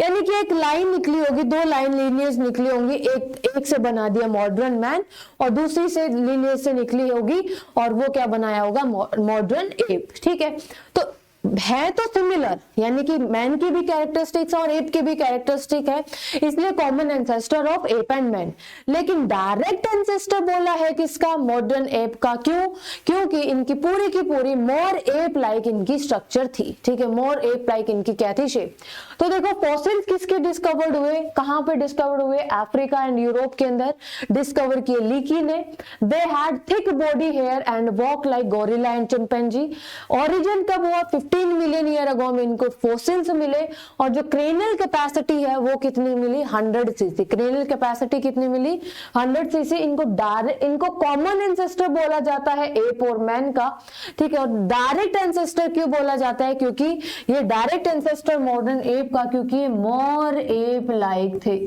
S1: यानी कि एक लाइन निकली होगी, दो लाइन लीनियज निकली होंगी, एक से बना दिया मॉडर्न मैन और दूसरी से लीनियज से निकली होगी और वो क्या बनाया होगा? Modern app. ठीक है, तो है तो सिमिलर, यानी कि मैन की भी कैरेक्टरिस्टिक्स और एप की भी कैरेक्टरिस्टिक है, इसलिए common ancestor of app and man. लेकिन डायरेक्ट एंसेस्टर बोला है किसका? मॉडर्न एप का। क्यों? क्योंकि इनकी पूरी की पूरी मोर एप लाइक इनकी स्ट्रक्चर थी। ठीक है, मोर एप लाइक इनकी क्या थी? शेप। तो देखो फॉसिल्स किसके डिस्कवर्ड हुए? कहां पे डिस्कवर्ड हुए? अफ्रीका एंड यूरोप के अंदर डिस्कवर किए लीकी ने। They had thick body hair and walk like gorilla and chimpanzee. Origin कब हुआ? 15 मिलियन ईयर अगो में इनको फॉसिल्स मिले। और जो क्रेनियल कैपेसिटी है वो कितनी मिली? 100 सीसी। क्रेनियल कैपेसिटी कितनी मिली? 100 सीसी। इनको कॉमन एंसेस्टर बोला जाता है एप और मैन का। ठीक है, और डायरेक्ट एंसेस्टर क्यों बोला जाता है? क्योंकि ये डायरेक्ट एंसेस्टर मॉडर्न एप का, क्योंकि ये मोर एप लाइक थे।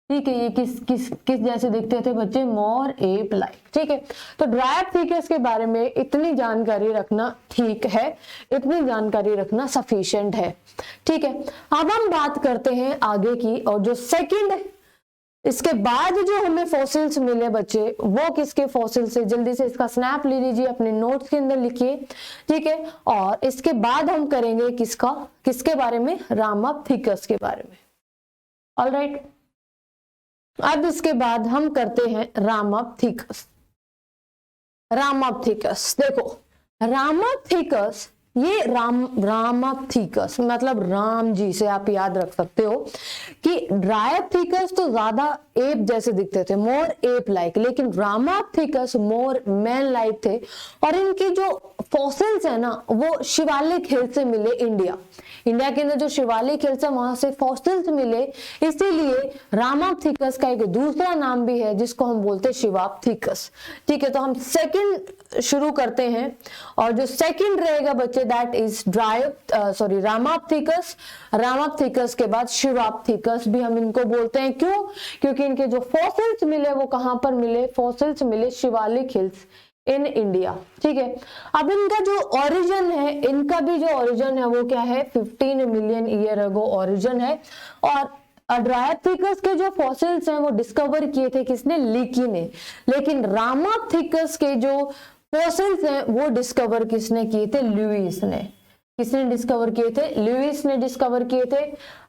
S1: ठीक है, ये किस जैसे दिखते थे बच्चे? मोर एप लाइक। ठीक है, तो ड्रायोप्थीकस के बारे में इतनी जानकारी रखना ठीक है, इतनी जानकारी रखना सफिशिएंट है। ठीक है, अब हम बात करते हैं आगे की, और जो सेकंड इसके बाद जो हमें फॉसिल्स मिले बच्चे, वो किसके फॉसिल्स है? जल्दी से इसका स्नैप ले लीजिए, अपने नोट्स के अंदर लिखिए। ठीक है, और इसके बाद हम करेंगे किसके बारे में? रामाप्थिकस के बारे में। ऑलराइट, अब इसके बाद हम करते हैं रामाप्थिकस। रामाप्थिकस। देखो रामाप्थिकस, ये रामाप्थिकस मतलब राम जी से आप याद रख सकते हो कि ड्रायोप्थिकस तो ज्यादा एप जैसे दिखते थे, मोर एप लाइक, लेकिन रामाप्थिकस मोर मैन लाइक थे। और इनके जो फॉसिल्स है ना वो शिवालिक हिल से मिले। इंडिया के अंदर जो शिवालिक हिल्स है वहां से फॉसिल्स मिले, इसीलिए रामाप्थिकस का एक दूसरा नाम भी है जिसको हम बोलते हैं शिवाप्थिकस। ठीक है, तो हम सेकंड शुरू करते हैं और जो सेकंड रहेगा बच्चे दैट इज रामाप्थिकस। रामाप्थिकस के बाद शिवाप्थिकस भी हम इनको बोलते हैं। क्यों? क्योंकि इनके जो फॉसिल्स मिले वो कहां पर मिले? फॉसिल्स मिले शिवालिक हिल्स इन इंडिया। ठीक है, अब इनका जो ओरिजिन है, इनका भी जो ओरिजिन है वो क्या है? 15 मिलियन ईयर अगो ओरिजिन है। और ड्रायोप्थिकस के जो फॉसिल्स हैं वो डिस्कवर किए थे किसने? लीकी ने। लेकिन रामाप्थिकस के जो फॉसिल्स हैं वो डिस्कवर किसने किए थे? लुईस ने। किसने डिस्कवर किए थे? लुईस ने डिस्कवर किए थे।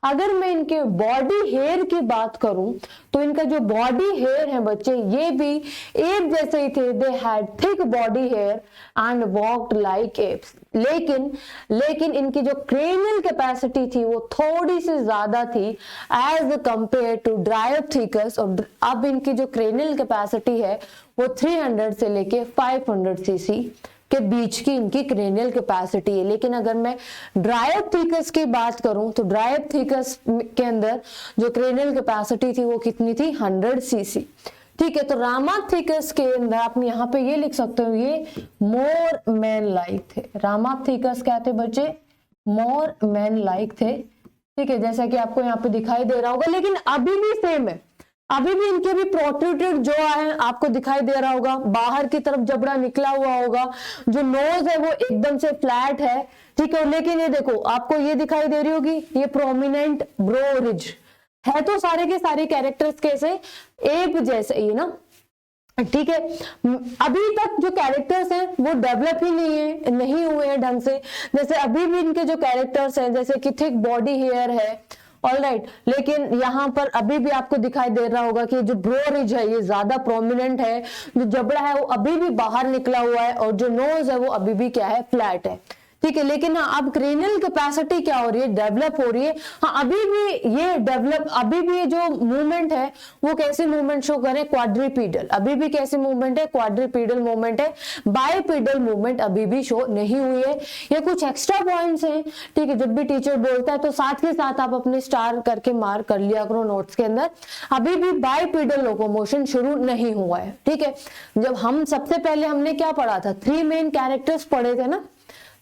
S1: अगर मैं इनके बॉडी हेयर की बात करूं तो इनका जो बॉडी हेयर है बच्चे ये भी एप जैसे ही थे। They had thick body hair and walked like apes. लेकिन इनकी जो क्रेनियल कैपेसिटी थी वो थोड़ी सी ज्यादा थी एज कंपेयर टू ड्रायोप्थिकस। और अब इनकी जो क्रेनियल कैपेसिटी है वो 300 से लेके 500 सीसी के बीच की इनकी क्रेनियल कैपेसिटी है। लेकिन अगर मैं ड्रायोप्थिकस की बात करूं तो ड्रायोप्थिकस के अंदर जो क्रेनियल कैपेसिटी थी वो कितनी थी? 100 सीसी। ठीक है, तो रामाप्थिकस के अंदर आप यहाँ पे ये लिख सकते हो, ये मोर मैन लाइक थे। रामाप्थिकस क्या थे बच्चे? मोर मैन लाइक थे। ठीक है, जैसा कि आपको यहाँ पे दिखाई दे रहा होगा, लेकिन अभी भी सेम है। अभी भी इनके भी प्रोट्रूटेड जो है आपको दिखाई दे रहा होगा, बाहर की तरफ जबड़ा निकला हुआ होगा, जो नोज है वो एकदम से फ्लैट है। ठीक है, लेकिन ये देखो आपको ये दिखाई दे रही होगी, ये प्रोमिनेंट ब्रो रिज है। तो सारे के सारे कैरेक्टर्स कैसे? एप जैसे ही ना। ठीक है, अभी तक जो कैरेक्टर्स हैं वो डेवलप ही नहीं हुए हैं ढंग से। जैसे अभी भी इनके जो कैरेक्टर्स हैं जैसे कि थिक बॉडी हेयर है, ऑलराइट, लेकिन यहाँ पर अभी भी आपको दिखाई दे रहा होगा कि जो ब्रो रिज है ये ज्यादा प्रोमिनेंट है, जो जबड़ा है वो अभी भी बाहर निकला हुआ है, और जो नोज है वो अभी भी क्या है? फ्लैट है। ठीक है, लेकिन हाँ अब क्रेनियल कैपेसिटी क्या हो रही है? डेवलप हो रही है। हाँ अभी भी ये डेवलप, अभी भी ये जो मूवमेंट है वो कैसी मूवमेंट शो करें? क्वाड्रिपीडल। अभी भी कैसी मूवमेंट है? क्वाड्रिपीडल मूवमेंट है। बाइपीडल मूवमेंट अभी भी शो नहीं हुई है। ये कुछ एक्स्ट्रा पॉइंट्स हैं। ठीक है, जब भी टीचर बोलता है तो साथ के साथ आप अपने स्टार करके मार्क कर लिया करो नोट्स के अंदर। अभी भी बाइपीडल लोकोमोशन शुरू नहीं हुआ है। ठीक है, जब हम सबसे पहले हमने क्या पढ़ा था? 3 मेन कैरेक्टर्स पढ़े थे ना।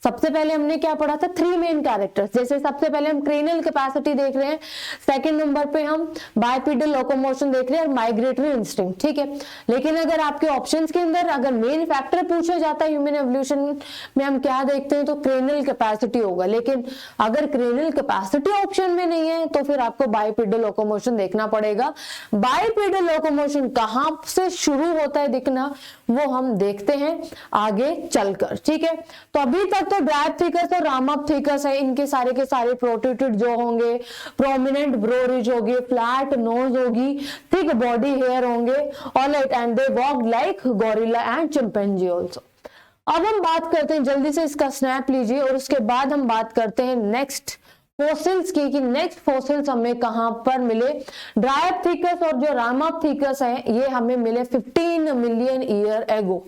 S1: सबसे पहले हमने क्या पढ़ा था? 3 मेन कैरेक्टर्स। जैसे सबसे पहले हम क्रेनियल कैपेसिटी देख रहे हैं, सेकंड नंबर पे हम बाइपीडल लोकोमोशन देख रहे हैं और माइग्रेटरी इंस्टिंक्ट। ठीक है, लेकिन अगर आपके ऑप्शंस के अंदर अगर मेन फैक्टर पूछा जाता है ह्यूमन एवोल्यूशन में हम क्या देखते हैं तो क्रेनियल कैपेसिटी होगा। लेकिन अगर क्रेनियल कैपेसिटी ऑप्शन में नहीं है तो फिर आपको बाइपीडल लोकोमोशन देखना पड़ेगा। बाइपीडल लोकोमोशन कहां से शुरू होता है दिखना वो हम देखते हैं आगे चलकर। ठीक है, तो अभी तक तो ड्रायोप्थिकस और रामाप्थिकस है, इनके सारे के सारे प्रोट्रूटेड जो होंगे, प्रोमिनेंट ब्रो रिज होगी, फ्लैट नोज होगी, थिक बॉडी हेयर होंगे, alright, and they walk like gorilla and chimpanzee also. अब हम बात करते हैं, जल्दी से इसका स्नैप लीजिए, और उसके बाद हम बात करते हैं नेक्स्ट फॉसिल्स की कि नेक्स्ट फॉसिल्स हमें कहां पर मिले। ड्रायोप्थिकस और जो रामाप्थिकस है ये हमें मिले 15 मिलियन ईयर एगो।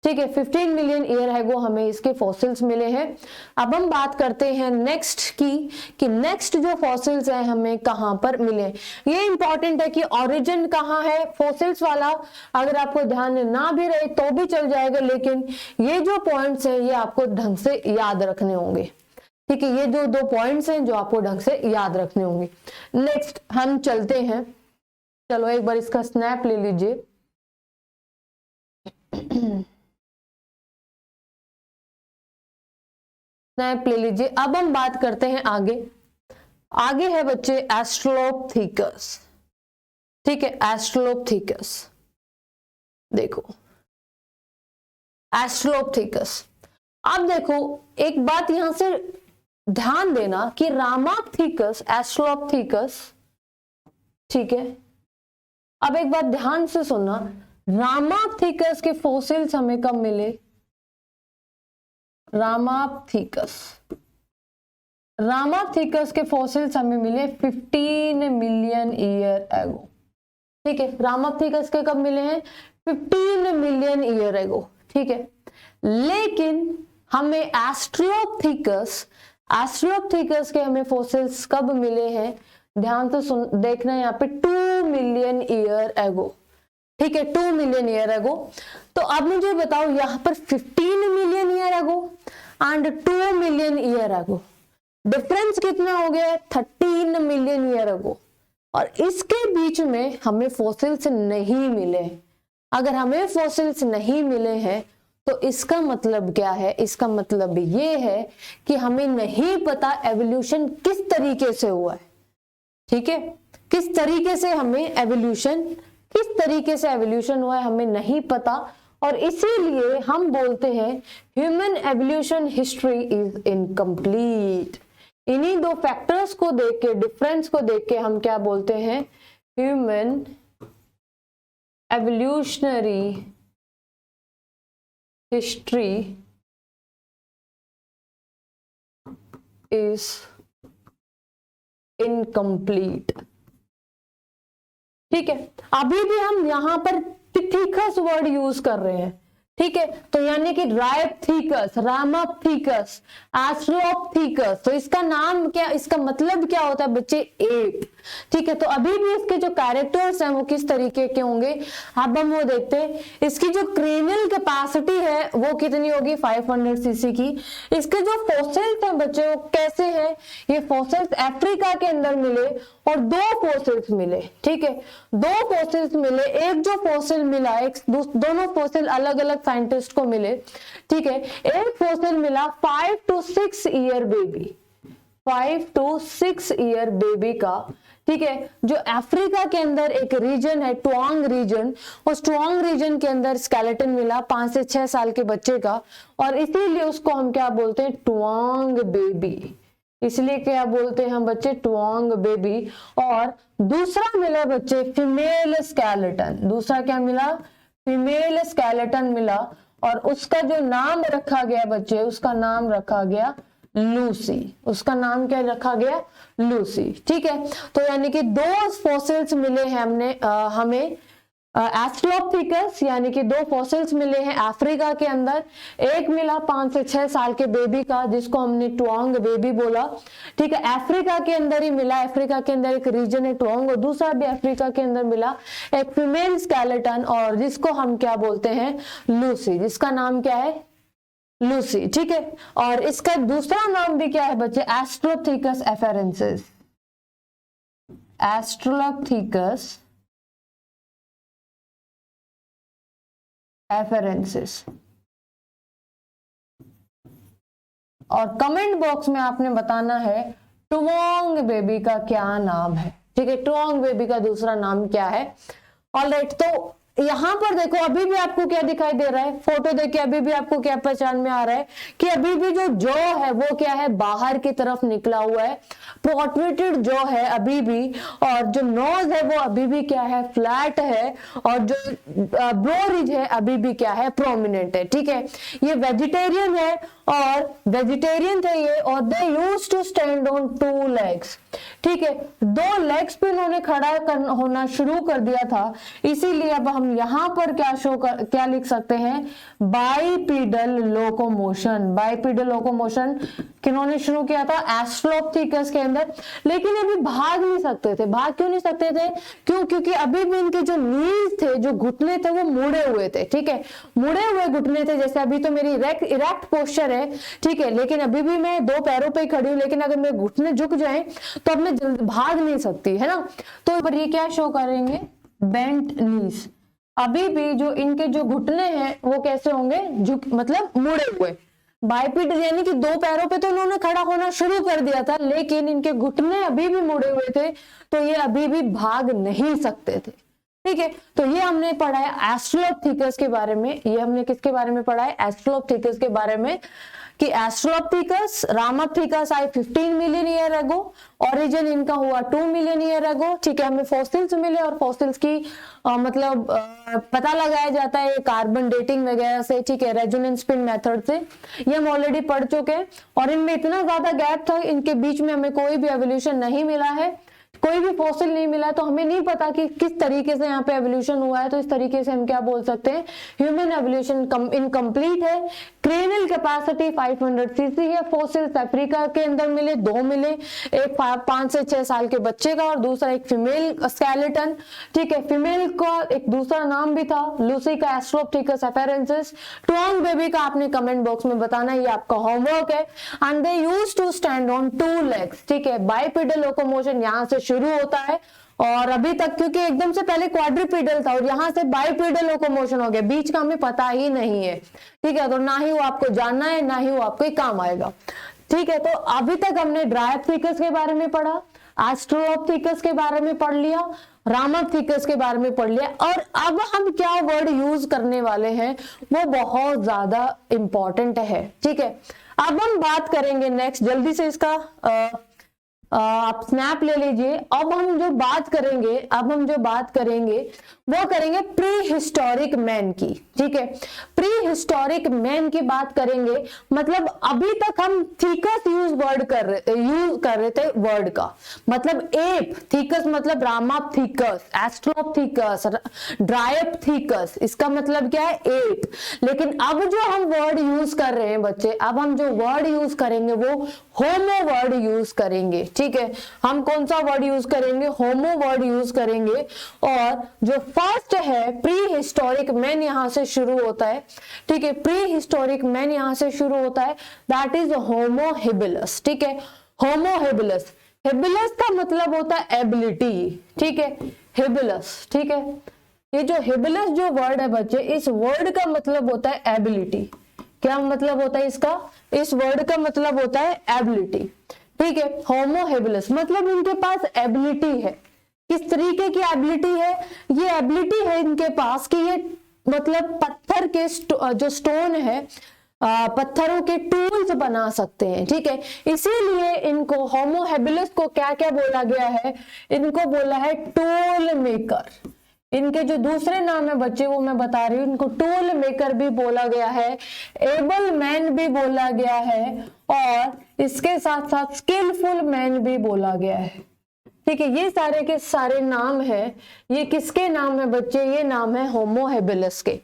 S1: ठीक है, 15 मिलियन ईयर एगो हमें इसके फॉसिल्स मिले हैं। अब हम बात करते हैं नेक्स्ट की कि नेक्स्ट जो फॉसिल्स हैं हमें कहां पर मिले। ये इंपॉर्टेंट है कि ओरिजिन कहां है फॉसिल्स वाला, अगर आपको ध्यान ना भी रहे तो भी चल जाएगा, लेकिन ये जो पॉइंट्स हैं ये आपको ढंग से याद रखने होंगे। ठीक है, ये जो 2 पॉइंट्स हैं जो आपको ढंग से याद रखने होंगे। नेक्स्ट हम चलते हैं, चलो एक बार इसका स्नैप ले लीजिए। स्नैप ले लीजिए। अब हम बात करते हैं आगे है बच्चे एस्ट्रोलोपथिकस। ठीक है, एस्ट्रोलोपथिकस देखो, एस्ट्रोलोपथिकस। अब देखो एक बात यहां से ध्यान देना कि रामाप्थिकस, एस्ट्रोलोपथिकस, ठीक है, अब एक बात ध्यान से सुनना, रामाप्थिकस के फॉसिल्स हमें कब मिले? रामाप्थिकस के फॉसिल्स हमें मिले 15 मिलियन ईयर एगो। ठीक है, रामाप्थिकस के कब मिले हैं? 15 मिलियन ईयर एगो। ठीक है, लेकिन हमें एस्ट्रोलोपिथेकस के हमें फॉसिल्स कब मिले हैं? ध्यान से देखना यहाँ पे 2 मिलियन ईयर एगो। ठीक है, 2 मिलियन ईयर एगो। तो अब मुझे बताओ यहाँ पर 15 million year ago and 2 million year ago, difference कितना हो गया? 13 मिलियन ईयर एगो। और इसके बीच में हमें फॉसिल्स नहीं मिले। अगर हमें फॉसिल्स नहीं मिले हैं तो इसका मतलब क्या है? इसका मतलब ये है कि हमें नहीं पता एवोल्यूशन किस तरीके से हुआ है। ठीक है, किस तरीके से एवोल्यूशन हुआ है हमें नहीं पता, और इसीलिए हम बोलते हैं human evolution history is incomplete. इन्हीं दो फैक्टर्स को देख के, डिफरेंस को देख के हम क्या बोलते हैं? Human evolutionary history is incomplete. ठीक है, अभी भी हम यहां पर पिथेकस वर्ड यूज कर रहे हैं। ठीक है, तो यानी कि रायप्थिकस, रामाप्थिकस, एस्ट्रोलोपिथेकस, तो इसका नाम क्या, इसका मतलब क्या होता है बच्चे? एप। ठीक है, तो अभी भी इसके जो कैरेक्टर्स हैं वो किस तरीके के होंगे अब हम वो देखते हैं। इसकी जो क्रेनियल कैपेसिटी है वो कितनी होगी? 500 सीसी की। इसके जो फॉसिल्स हैं बच्चे वो कैसे हैं? ये फॉसिल्स अफ्रीका के अंदर मिले और 2 फॉसिल्स मिले। ठीक है, 2 फॉसिल्स मिले। एक जो फॉसिल मिला, दोनों फॉसिल अलग अलग साइंटिस्ट को मिले। ठीक है, एक फॉसिल मिला 5 to 6 year baby, 5 to 6 year baby का। ठीक है, जो अफ्रीका के अंदर एक रीजन है ट्वांग रीजन, उस ट्वांग रीजन के अंदर स्केलेटन मिला 5 से 6 साल के बच्चे का, और इसीलिए उसको हम क्या बोलते हैं? ट्वांग बेबी। इसलिए क्या बोलते हैं हम बच्चे? ट्वांग बेबी। और दूसरा मिला बच्चे फीमेल स्केलेटन। दूसरा क्या मिला? फीमेल स्केलेटन मिला, और उसका जो नाम रखा गया बच्चे, उसका नाम रखा गया लूसी। उसका नाम क्या रखा गया? लूसी। ठीक है, तो यानी कि 2 फॉसिल्स मिले हैं हमें एस्ट्रोलोपिथेकस, यानी कि 2 फॉसिल्स मिले हैं अफ्रीका के अंदर। एक मिला 5 से 6 साल के बेबी का जिसको हमने ट्वांग बेबी बोला। ठीक है, अफ्रीका के अंदर ही मिला। अफ्रीका के अंदर एक रीजन है ट्वांग, और दूसरा भी अफ्रीका के अंदर मिला एक फीमेल स्केलेटन, और जिसको हम क्या बोलते हैं? लूसी। जिसका नाम क्या है? लूसी। ठीक है, और इसका दूसरा नाम भी क्या है बच्चे? एस्ट्रोलोपिथेकस एफेरेंसिस। एस्ट्रोलोपिथेकस एफेरेंसिस। और कमेंट बॉक्स में आपने बताना है ट्वांग बेबी का क्या नाम है। ठीक है, ट्वांग बेबी का दूसरा नाम क्या है? ऑलराइट, तो यहां पर देखो अभी भी आपको क्या दिखाई दे रहा है? फोटो देख के अभी भी आपको क्या पहचान में आ रहा है कि अभी भी जो जॉ है वो क्या है? बाहर की तरफ निकला हुआ है, प्रोट्रूटेड जॉ है अभी भी, और जो नोज है वो अभी भी क्या है? फ्लैट है, और जो ब्रो रिज है अभी भी क्या है? प्रोमिनेंट है। ठीक है, ये वेजिटेरियन है, और वेजिटेरियन थे ये, और they used to stand on 2 legs. ठीक है, 2 लेग्स पे इन्होंने खड़ा होना शुरू कर दिया था, इसीलिए अब हम यहां पर क्या लिख सकते हैं? बाइपीडल लोकोमोशन। बाइपीडल लोकोमोशन किन्होंने शुरू किया था? एस्ट्रोलोपिथेकस के अंदर। लेकिन अभी भाग नहीं सकते थे। भाग क्यों नहीं सकते थे? क्योंकि अभी भी इनके जो नीज थे, जो घुटने थे, वो मुड़े हुए थे। ठीक है, मुड़े हुए घुटने थे। जैसे अभी तो मेरी इरेक्ट पोस्चर है, ठीक है, लेकिन अभी भी मैं 2 पैरों पे ही खड़ी हूं, लेकिन अगर मेरे घुटने झुक जाएं तो अब मैं भाग नहीं सकती, है ना। तो पर ये क्या शो करेंगे? बेंट नीज। अभी भी जो इनके जो घुटने हैं वो कैसे होंगे? झुक, मतलब मुड़े हुए। बाइपीडल यानी कि 2 पैरों पे तो उन्होंने खड़ा होना शुरू कर दिया था, लेकिन इनके घुटने अभी भी मुड़े हुए थे, तो ये अभी भी भाग नहीं सकते थे। ठीक है, तो ये हमने पढ़ा है एस्ट्रोलोपिथेकस के बारे में। ये हमने किसके बारे में पढ़ा है? एस्ट्रोलोपिथेकस के बारे में। कि एस्ट्रोलोपिथेकस, रामापिथेकस आए 15 मिलियन ईयर एगो, ओरिजिन इनका हुआ 2 मिलियन ईयर एगो, ठीक है। हमें फॉसिल्स मिले और फॉसिल्स की मतलब पता लगाया जाता है कार्बन डेटिंग वगैरह से, ठीक है, रेजोनेंस स्पिन मेथड से, ये हम ऑलरेडी पढ़ चुके हैं। और इनमें इतना ज्यादा गैप था, इनके बीच में हमें कोई भी एवोल्यूशन नहीं मिला है, कोई भी फॉसिल नहीं मिला, तो हमें नहीं पता कि किस तरीके से यहाँ पे एवोल्यूशन हुआ है। तो इस तरीके से हम क्या बोल सकते हैं, ह्यूमन एवोल्यूशन इनकम्प्लीट है। क्रेनियल कैपेसिटी 500 सीसी है। फॉसिल्स अफ्रीका के अंदर मिले, 2 मिले, एक 5 से 6 साल के बच्चे का और दूसरा एक फीमेल स्केलेटन, ठीक है। फीमेल का एक दूसरा नाम भी था, लूसी का एस्ट्रोप्थिकस अफेरेंसिस। ट्वांग बेबी का आपने कमेंट बॉक्स में बताना, ये आपका होमवर्क है। And they used to stand on 2 legs, ठीक है। बाइपेडल लोकोमोशन यहाँ से शुरू होता है और अभी तक, क्योंकि एकदम से पहले क्वाड्रिपेडल था और यहाँ से बाइपेडल लोकोमोशन हो गया, बीच का हमें पता ही नहीं है, ठीक है। तो ना ही वो आपको जानना है, ना ही वो आपको काम आएगा, ठीक है। तो अभी तक हमने ड्रायोप्थिकस के बारे में पढ़ा, एस्ट्रोलोपिथेकस के बारे में पढ़ लिया, रामापिथेकस के बारे में पढ़ लिया, और अब हम क्या वर्ड यूज करने वाले हैं वो बहुत ज्यादा इंपॉर्टेंट है, ठीक है। अब हम बात करेंगे नेक्स्ट, जल्दी से इसका आप स्नैप ले लीजिए। अब हम जो बात करेंगे वो करेंगे प्री हिस्टोरिक मैन की, ठीक है। प्री हिस्टोरिक मैन की बात करेंगे, मतलब अभी तक हम थीकस यूज कर रहे थे वर्ड का, मतलब एप, थीकस मतलब रामापिथेकस, एस्ट्रोलोपिथेकस, ड्रायोप्थिकस, इसका मतलब क्या है, एप। लेकिन अब जो हम वर्ड यूज कर रहे हैं बच्चे, अब हम जो वर्ड यूज करेंगे वो होमो वर्ड यूज करेंगे, ठीक है। हम कौन सा वर्ड यूज करेंगे, होमो वर्ड यूज करेंगे। और जो फर्स्ट है प्री हिस्टोरिक मैन यहां से शुरू होता है, ठीक है। प्री हिस्टोरिक मैन यहां से शुरू होता है, दैट इज होमो हेबिलस, ठीक है। होमो हेबिलस, हेबिलस का मतलब होता है एबिलिटी, ठीक है, हेबिलस, ठीक है। ये जो हेबिलस जो वर्ड है बच्चे, इस वर्ड का मतलब होता है एबिलिटी। क्या मतलब होता है इसका, इस वर्ड का मतलब होता है एबिलिटी, ठीक है। होमो हेबिलस मतलब इनके पास एबिलिटी है। किस तरीके की एबिलिटी है, ये एबिलिटी है इनके पास कि ये मतलब पत्थर के जो स्टोन है, पत्थरों के टूल्स बना सकते हैं, ठीक है। इसीलिए इनको होमो हेबिलस को क्या क्या बोला गया है, इनको बोला है टूल मेकर। इनके जो दूसरे नाम है बच्चे वो मैं बता रही हूँ, इनको टूल मेकर भी बोला गया है, एबल मैन भी बोला गया है, और इसके साथ साथ स्किलफुल मैन भी बोला गया है, ठीक है। ये सारे के सारे नाम है, ये किसके नाम है बच्चे, ये नाम है होमो हेबिलस के,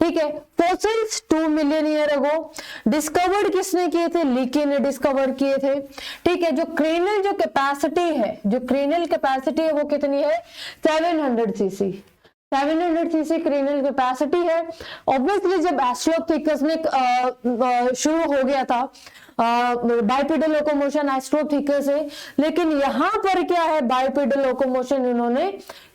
S1: ठीक है। फॉसिल्स 2 मिलियन ईयर अगो डिस्कवर्ड किसने किए थे, लीकी ने डिस्कवर किए थे, ठीक है। जो क्रेनियल जो कैपेसिटी है, जो क्रेनियल कैपेसिटी है वो कितनी है, 700 सीसी, 700 सीसी क्रेनियल कैपेसिटी है। ऑब्वियसली जब एस्ट्रोलोपिथेकस ने शुरू हो गया था बाइपेडल लोकोमोशन एस्ट्रोलोपिथेकस से, लेकिन यहाँ पर क्या है, बाइपेडल लोकोमोशन इन्होंने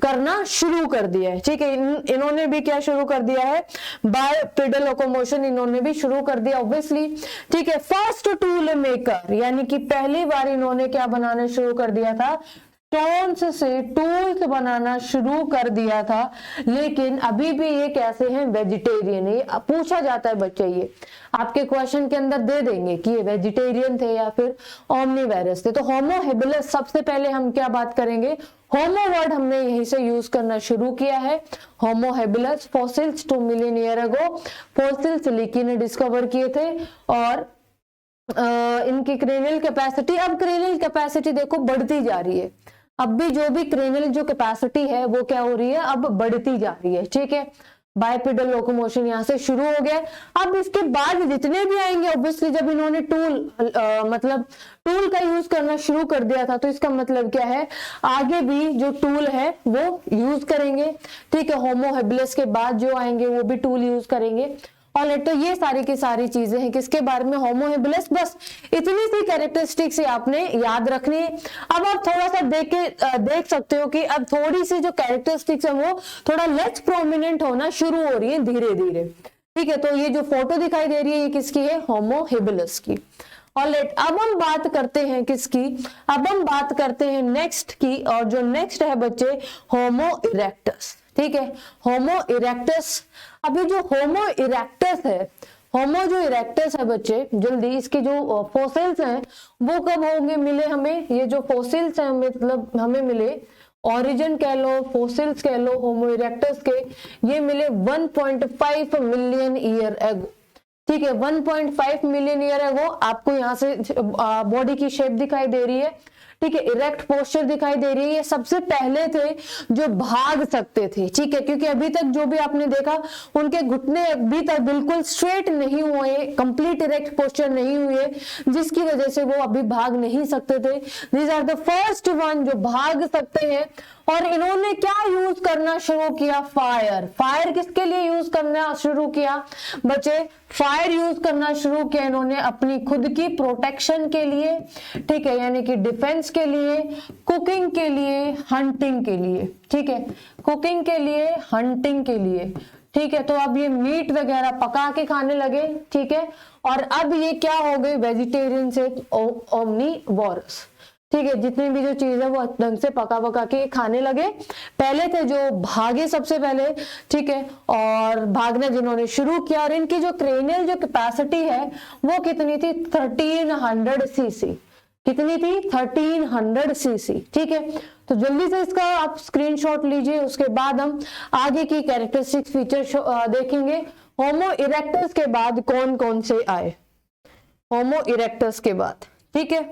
S1: करना शुरू कर दिया है, ठीक है। इन्होंने भी क्या शुरू कर दिया है, बाइपेडल लोकोमोशन इन्होंने भी शुरू कर दिया ऑब्वियसली, ठीक है। फर्स्ट टूल मेकर यानी कि पहली बार इन्होंने क्या बनाना शुरू कर दिया था, स्टोन्स से टूल्स बनाना शुरू कर दिया था। लेकिन अभी भी ये कैसे हैं, वेजिटेरियन है। ये पूछा जाता है बच्चे, ये आपके क्वेश्चन के अंदर दे देंगे कि ये वेजिटेरियन थे या फिर ओमनीवेरस थे। तो होमो हेबिलस सबसे पहले हम क्या बात करेंगे, होमो वर्ड हमने यहीं से यूज करना शुरू किया है, homo habilis. Fossils 2 million year ago fossils Leakey ने डिस्कवर किए थे, और इनकी क्रेनियल कैपेसिटी, अब क्रेनियल कैपेसिटी देखो बढ़ती जा रही है, अब भी जो भी क्रेनियल जो कैपेसिटी है वो क्या हो रही है, अब बढ़ती जा रही है, ठीक है। बाइपेडल लोकोमोशन यहाँ से शुरू हो गया। अब इसके बाद जितने भी आएंगे, ऑब्वियसली जब इन्होंने मतलब टूल का यूज करना शुरू कर दिया था, तो इसका मतलब क्या है, आगे भी जो टूल है वो यूज करेंगे, ठीक है। होमो हेबिलस के बाद जो आएंगे वो भी टूल यूज करेंगे। और तो ये सारी की सारी चीजें हैं किसके बारे में, होमो हेबिलस। बस इतनी सी कैरेक्टरिस्टिक्स ही आपने याद रखनी है। अब आप थोड़ा सा देख सकते हो कि अब थोड़ी सी जो कैरेक्टरिस्टिक्स है वो थोड़ा लेस प्रोमिनेंट होना शुरू हो रही है धीरे धीरे, ठीक है। तो ये जो फोटो दिखाई दे रही है ये किसकी है, होमो हेबिलस की। ऑलराइट, अब हम बात करते हैं किसकी, अब हम बात करते हैं नेक्स्ट की, और जो नेक्स्ट है बच्चे होमो इरेक्टस, ठीक है। होमो इरेक्टस, अभी जो होमो इरेक्टस है, होमो जो इरेक्टस है बच्चे, जल्दी इसके जो फॉसिल्स हैं वो कब होंगे मिले हमें, ये जो फॉसिल्स हैं मतलब हमें मिले, ओरिजिन कह लो, फॉसिल्स कह लो होमो इरेक्टस के, ये मिले 1.5 मिलियन ईयर एगो। ठीक है, 1.5 मिलियन ईयर एगो आपको यहाँ से बॉडी की शेप दिखाई दे रही है। ठीक है, इरेक्ट पोस्चर दिखाई दे रही है। ये सबसे पहले थे जो भाग सकते थे। ठीक है, क्योंकि अभी तक जो भी आपने देखा उनके घुटने अभी तक बिल्कुल स्ट्रेट नहीं हुए, कंप्लीट इरेक्ट पोस्चर नहीं हुए, जिसकी वजह से वो अभी भाग नहीं सकते थे। These are the first one जो भाग सकते हैं। और इन्होंने क्या यूज करना शुरू किया, फायर। फायर किसके लिए यूज करना शुरू किया बच्चे, फायर यूज करना शुरू किया इन्होंने अपनी खुद की प्रोटेक्शन के लिए। ठीक है, यानी कि डिफेंस के लिए, कुकिंग के लिए, हंटिंग के लिए। ठीक है, कुकिंग के लिए, हंटिंग के लिए। ठीक है, तो अब ये मीट वगैरह पका के खाने लगे। ठीक है, और अब ये क्या हो गए, वेजिटेरियन से ओमनीवोरस। ठीक है, जितनी भी जो चीज है वो ढंग से पका के खाने लगे। पहले थे जो भागे सबसे पहले। ठीक है, और भागना जिन्होंने शुरू किया, और इनकी जो क्रेनियल जो कैपेसिटी है वो कितनी थी, 1300 सीसी। कितनी थी, 1300 सीसी। ठीक है, तो जल्दी से इसका आप स्क्रीनशॉट लीजिए, उसके बाद हम आगे की कैरेक्टरिस्टिक फीचर देखेंगे। होमो इरेक्टस के बाद कौन कौन से आए, होमो इरेक्टस के बाद। ठीक है,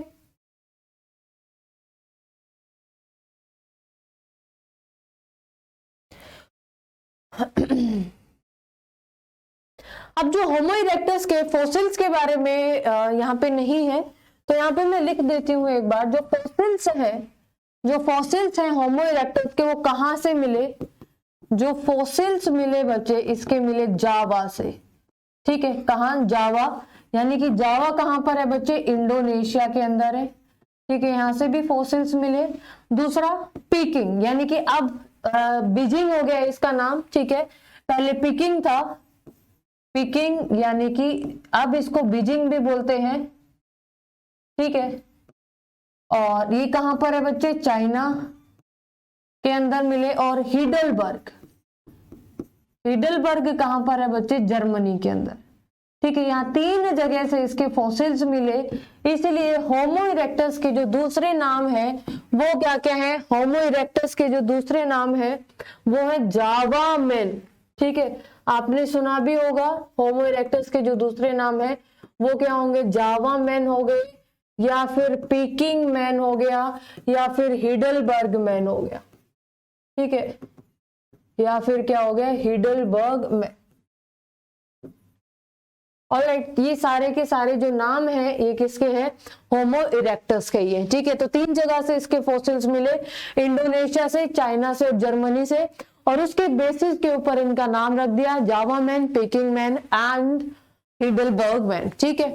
S1: अब जो होमो इरेक्टस के फॉसिल्स के बारे में यहाँ पे नहीं है, तो यहाँ पे मैं लिख देती हूँ एक बार। जो फॉसिल्स हैं, जो फॉसिल्स हैं होमो इरेक्टस के, वो कहाँ से मिले, जो फॉसिल्स मिले बच्चे इसके मिले जावा से। ठीक है, कहाँ, जावा, यानी कि जावा कहाँ पर है बच्चे, इंडोनेशिया के अंदर है। ठीक है, यहाँ से भी फॉसिल्स मिले। दूसरा पीकिंग, यानी कि अब बीजिंग हो गया इसका नाम। ठीक है, पहले पीकिंग था, पीकिंग यानी कि अब इसको बीजिंग भी बोलते हैं। ठीक है, और ये कहां पर है बच्चे, चाइना के अंदर मिले। और हिडलबर्ग, हिडलबर्ग कहां पर है बच्चे, जर्मनी के अंदर। ठीक है, यहाँ 3 जगह से इसके फॉसिल्स मिले। इसलिए होमो इरेक्टस के जो दूसरे नाम है वो क्या क्या है, होमो इरेक्टस के जो दूसरे नाम है वो है जावा मैन। ठीक है, आपने सुना भी होगा, होमो इरेक्टस के जो दूसरे नाम है वो क्या होंगे, जावा मैन हो गए, या फिर पीकिंग मैन हो गया, या फिर हिडलबर्ग मैन हो गया। ठीक है, या फिर क्या हो गया, हिडलबर्ग मैन। ऑलराइट, ये सारे के सारे जो नाम हैं ये किसके हैं, होमो इरेक्टस के ही है। ठीक है, तो 3 जगह से इसके फॉसिल्स मिले, इंडोनेशिया से, चाइना से और जर्मनी से, और उसके बेसिस के ऊपर इनका नाम रख दिया जावा man, peeking man and Heidelberg man. ठीक है,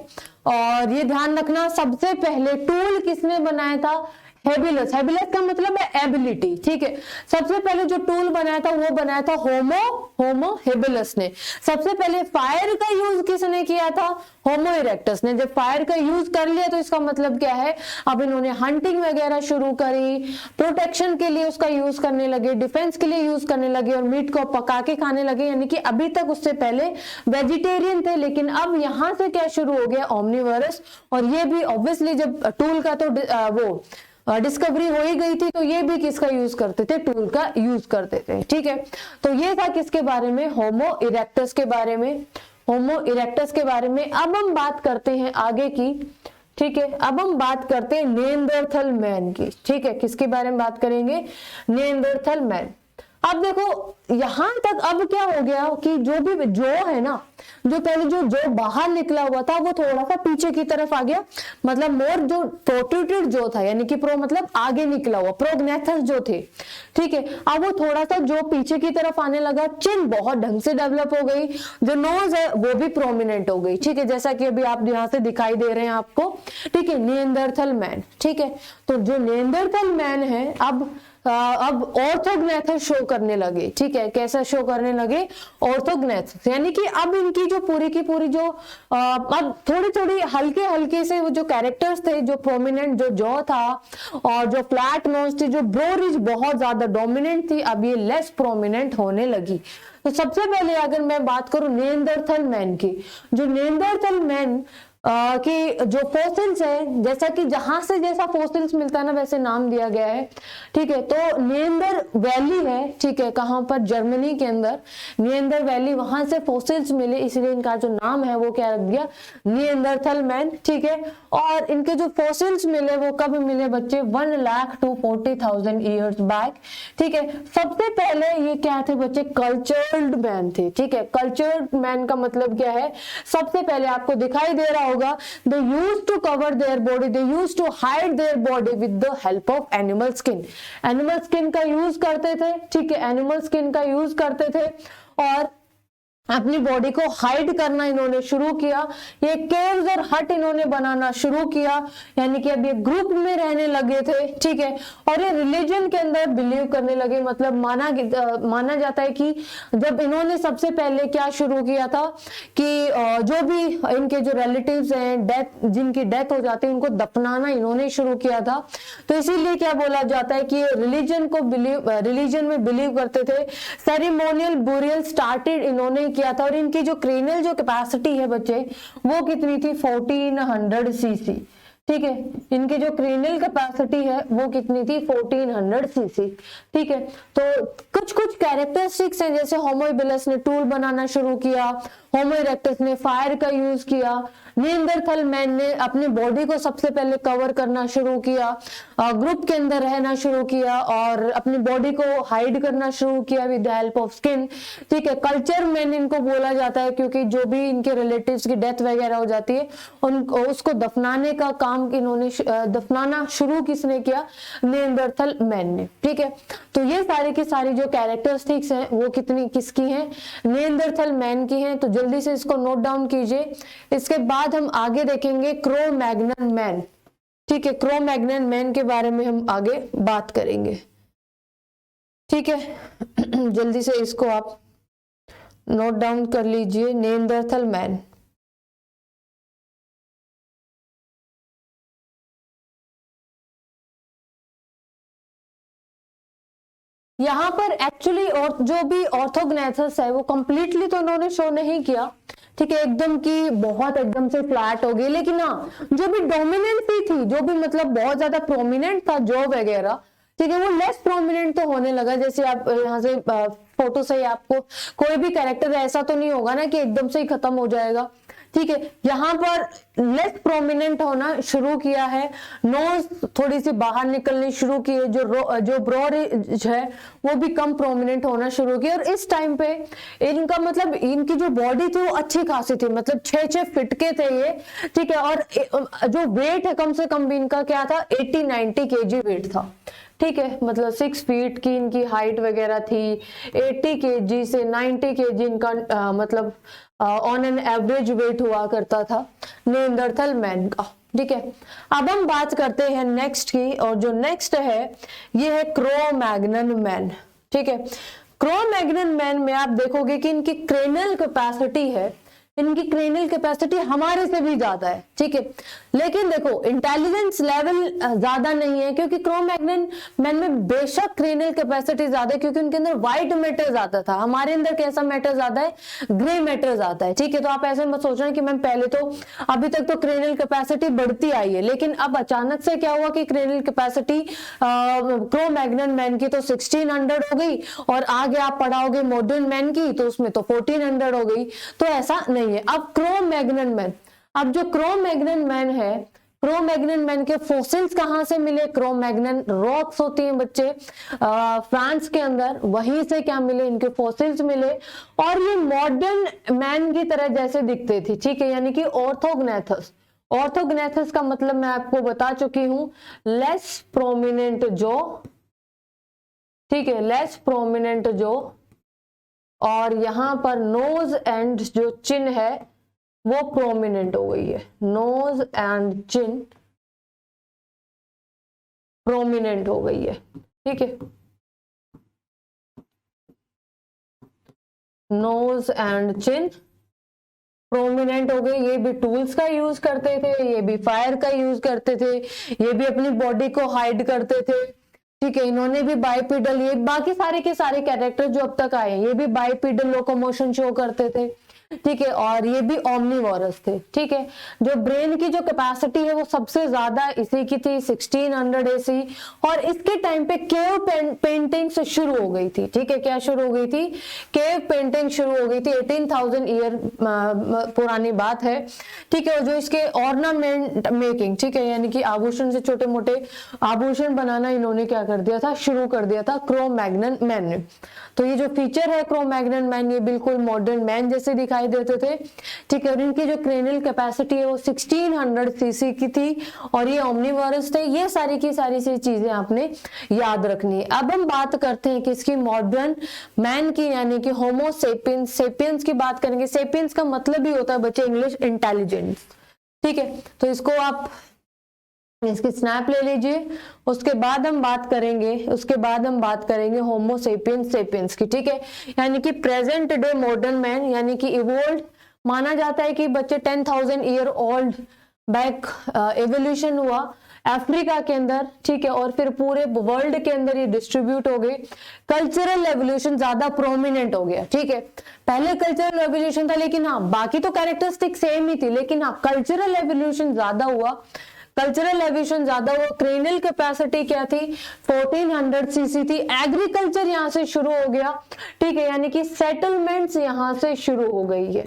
S1: और ये ध्यान रखना सबसे पहले टूल किसने बनाया था, हेबिलस। हेबिलस का मतलब है एबिलिटी। ठीक है, सबसे पहले जो टूल बनाया था वो बनाया था होमो हेबिलस ने। सबसे पहले फायर का यूज किसने किया था, होमो इरेक्टस ने। जब फायर का यूज कर लिया तो इसका मतलब क्या है, अब इन्होंने हंटिंग वगैरह शुरू करी, प्रोटेक्शन के लिए उसका यूज करने लगे, डिफेंस के लिए यूज करने लगे, और मीट को पका के खाने लगे। यानी कि अभी तक उससे पहले वेजिटेरियन थे, लेकिन अब यहां से क्या शुरू हो गया, ओमनीवोरस। और ये भी ऑब्वियसली जब टूल का तो वो डिस्कवरी हो ही गई थी, तो ये भी किसका यूज करते थे, टूल का यूज करते थे। ठीक है, तो ये था किसके बारे में, होमो इरेक्टस के बारे में, होमो इरेक्टस के बारे में। अब हम बात करते हैं आगे की। ठीक है, अब हम बात करते हैं नेएंडरथल मैन की। ठीक है, किसके बारे में बात करेंगे, नेएंडरथल मैन। अब देखो यहां तक अब क्या हो गया कि जो भी जो है ना, जो पहले जो बाहर निकला हुआ था वो थोड़ा सा पीछे की तरफ आ गया, मतलब मोर जो प्रोट्रूटेड जो था, यानी कि प्रो मतलब आगे निकला हुआ, प्रोग्नेथस जो थे। ठीक है, अब वो थोड़ा सा जो पीछे की तरफ आने लगा। चिन बहुत ढंग से डेवलप हो गई, जो नोज है वो भी प्रोमिनेंट हो गई। ठीक है, जैसा कि अभी आप यहाँ से दिखाई दे रहे हैं आपको। ठीक है, नेएंडरथल मैन। ठीक है, तो जो नेएंडरथल मैन है अब अब ऑर्थोग्नेथस शो करने लगे, ठीक है, कैसा शो करने लगे, ऑर्थोग्नेथस, यानी कि अब इनकी जो पूरी की पूरी जो अब थोड़ी थोड़ी हल्के हल्के से वो जो कैरेक्टर्स थे, जो प्रोमिनेंट जो जॉ था और जो फ्लैट नोज थी, जो ब्रो रिज बहुत ज्यादा डोमिनेंट थी, अब ये लेस प्रोमिनेंट होने लगी। तो सबसे पहले अगर मैं बात करूं निएंडरथल मैन की, जो निएंडरथल मैन कि जो फोसिल्स है, जैसा कि जहां से जैसा फोसिल्स मिलता है ना वैसे नाम दिया गया है, ठीक है। तो निएंडर वैली है, ठीक है, कहां पर, जर्मनी के अंदर निएंडर वैली, वहां से फोसिल्स मिले, इसलिए इनका जो नाम है वो क्या रख दिया, निएंडरथल मैन, ठीक है। और इनके जो फोसिल्स मिले वो कब मिले बच्चे, 1,00,000 to 40,000 ईयर्स बैक, ठीक है। सबसे पहले ये क्या थे बच्चे, कल्चर्ड मैन थे, ठीक है। कल्चर्ड मैन का मतलब क्या है, सबसे पहले आपको दिखाई दे रहा होगा, they used to cover their body, they used to hide their body with the help of animal skin, animal skin का यूज करते थे, ठीक है, एनिमल स्किन का यूज करते थे और अपनी बॉडी को हाइड करना इन्होंने शुरू किया। ये केव्स और हट इन्होंने बनाना शुरू किया, यानी कि अब ये ग्रुप में रहने लगे थे, ठीक है। और ये रिलीजन के अंदर बिलीव करने लगे, मतलब माना जाता है कि जब इन्होंने सबसे पहले क्या शुरू किया था कि जो भी इनके जो रिलेटिव्स हैं, जिनकी डेथ हो जाती है, उनको दफनाना इन्होंने शुरू किया था। तो इसीलिए क्या बोला जाता है कि रिलीजन में बिलीव करते थे। सेरेमोनियल बुरियल स्टार्टेड इन्होंने किया था। और इनकी जो क्रेनियल जो कैपेसिटी है बच्चे, वो कितनी थी, 1400 सीसी, ठीक है। इनकी जो क्रेनियल कैपेसिटी है वो कितनी थी, 1400 सीसी, ठीक है। तो कुछ कुछ कैरेक्टरिस्टिक्स हैं, जैसे होमो हेबिलिस ने टूल बनाना शुरू किया, होमो इरेक्टस ने फायर का यूज किया, निएंडरथल मैन ने अपनी बॉडी को सबसे पहले कवर करना शुरू किया, ग्रुप के अंदर रहना शुरू किया और अपनी बॉडी को हाइड करना शुरू किया with the help of skin, ठीक है। कल्चर मैन इनको बोला जाता है क्योंकि जो भी इनके रिलेटिव्स की डेथ वगैरह हो जाती है उनको उसको दफनाने का काम इन्होंने दफनाना शुरू किसने किया, निएंडरथल मैन ने, ठीक है। तो ये सारी की सारी जो कैरेक्टरिस्टिक्स हैं वो किसकी हैं, निएंडरथल मैन की हैं। तो जल्दी से इसको नोट डाउन कीजिए। इसके बाद हम आगे देखेंगे क्रो-मैग्नन मैन, ठीक है। क्रो-मैग्नन मैन के बारे में हम आगे बात करेंगे, ठीक है। जल्दी से इसको आप नोट डाउन कर लीजिए, निएंडरथल मैन। यहाँ पर एक्चुअली और जो भी ऑर्थोग्नेथस है वो कंप्लीटली तो उन्होंने शो नहीं किया, ठीक है, एकदम की बहुत एकदम से फ्लैट हो गई, लेकिन हाँ जो भी डोमिनेंसी थी, जो भी मतलब बहुत ज्यादा प्रोमिनेंट था जॉ वगैरह, ठीक है, वो लेस प्रोमिनेंट तो होने लगा। जैसे आप यहाँ से फोटो से ही आपको कोई भी कैरेक्टर ऐसा तो नहीं होगा ना कि एकदम से ही खत्म हो जाएगा, ठीक है। यहाँ पर लेस प्रोमिनेंट होना शुरू किया है, नोज थोड़ी सी बाहर निकलनी शुरू की है, जो ब्रो रिज है वो भी कम प्रोमिनेंट होना शुरू किया। और इस टाइम पे इनका मतलब इनकी जो बॉडी थी वो अच्छी खासी थी, मतलब 6-6 फीट के थे ये, ठीक है। और जो वेट है कम से कम भी इनका क्या था, 80-90 kg वेट था, ठीक है। मतलब 6 फीट की इनकी हाइट वगैरह थी, 80 kg से 90 kg इनका मतलब ऑन एन एवरेज वेट हुआ करता था निएंडरथल मैन का, ठीक है। अब हम बात करते हैं नेक्स्ट की, और जो नेक्स्ट है ये है क्रो-मैग्नन मैन, ठीक है। क्रो-मैग्नन मैन में आप देखोगे कि इनकी क्रेनियल कैपेसिटी है, इनकी क्रेनियल कैपेसिटी हमारे से भी ज्यादा है, ठीक है। लेकिन देखो इंटेलिजेंस लेवल ज्यादा नहीं है, क्योंकि क्रो-मैग्नन मैन में बेशक क्रेनियल कैपेसिटी ज्यादा है क्योंकि उनके अंदर व्हाइट मैटर ज्यादा था। हमारे अंदर कैसा मैटर ज्यादा है, ग्रे मैटर ज्यादा है, ठीक है। तो आप ऐसे मत सोचना कि मैम पहले तो अभी तक तो क्रेनियल कैपेसिटी बढ़ती आई है, लेकिन अब अचानक से क्या हुआ कि क्रेनियल कैपेसिटी क्रो-मैग्नन मैन की तो 1600 हो गई और आगे आप पढ़ाओगे मॉडर्न मैन की तो उसमें तो 1400 हो गई। तो ऐसा नहीं है। अब क्रो-मैग्नन मैन, अब जो क्रो-मैग्नन मैन है, क्रो-मैग्नन मैन के फोसिल्स कहां से मिले, क्रो-मैग्नन रॉक्स होती हैं बच्चे फ्रांस के अंदर, वहीं से क्या मिले, इनके फोसिल्स मिले। और ये मॉडर्न मैन की तरह जैसे दिखते थे, ठीक है, यानी कि ऑर्थोग्नेथस। ऑर्थोग्नेथस का मतलब मैं आपको बता चुकी हूं, लेस प्रोमिनेंट जॉ, ठीक है, लेस प्रोमिनेंट जॉ। और यहां पर नोज एंड जो चिन है वो प्रोमिनेंट हो गई है, नोज एंड चिन प्रोमिनेंट हो गई है, ठीक है, नोज एंड चिन प्रोमिनेंट हो गए, ये भी टूल्स का यूज करते थे, ये भी फायर का यूज करते थे, ये भी अपनी बॉडी को हाइड करते थे, ठीक है। इन्होंने भी बाइपिडल, ये बाकी सारे के सारे कैरेक्टर जो अब तक आए ये भी बाइपिडल लोकोमोशन शो करते थे, ठीक है। और ये भी ओमनीवोरस थे, ठीक है। जो ब्रेन की जो कैपेसिटी है वो सबसे ज्यादा इसी की थी 1600 एसी, और इसके टाइम पे केव पेंटिंग से शुरू हो गई थी, ठीक है। क्या शुरू हो गई थी? केव पेंटिंग शुरू हो गई थी, 18,000 ईयर पुरानी बात है, ठीक है। जो इसके ऑर्नामेंट मेकिंग, ठीक है, यानी कि आभूषण से छोटे मोटे आभूषण बनाना इन्होंने क्या कर दिया था? शुरू कर दिया था क्रो-मैग्नन मैन ने। तो ये जो फीचर है क्रो-मैग्नन मैन, ये बिल्कुल मॉडर्न मैन जैसे दिखाई देते थे, ठीक है। और इनकी जो क्रेनियल कैपेसिटी है वो 1600 सीसी की थी, और ये ओमनीवोरस थे। ये सारी की सारी सी चीजें आपने याद रखनी है। अब हम बात करते हैं किसकी? मॉडर्न मैन की, यानी कि होमो सेपियंस। सेपियंस की बात करेंगे। सेपियंस का मतलब ही होता है बच्चे इंग्लिश इंटेलिजेंस, ठीक है। तो इसको आप इसकी स्नैप ले लीजिए। उसके बाद हम बात करेंगे होमो सेपियंस सेपियंस की, ठीक है। यानी कि प्रेजेंट डे मॉडर्न मैन, यानी कि इवोल्व माना जाता है कि बच्चे 10,000 ईयर ओल्ड बैक एवोल्यूशन हुआ अफ्रीका के अंदर, ठीक है। और फिर पूरे वर्ल्ड के अंदर ये डिस्ट्रीब्यूट हो गए। कल्चरल एवोल्यूशन ज्यादा प्रोमिनेंट हो गया, ठीक है। पहले कल्चरल एवोल्यूशन था, लेकिन हाँ बाकी तो कैरेक्टरिस्टिक सेम ही थी, लेकिन हाँ कल्चरल एवोल्यूशन ज्यादा हुआ। क्रेनियल कैपेसिटी क्या थी? 1400 सीसी थी। एग्रीकल्चर यहां से शुरू हो गया, ठीक है, यानी कि सेटलमेंट्स यहां से शुरू हो गई है,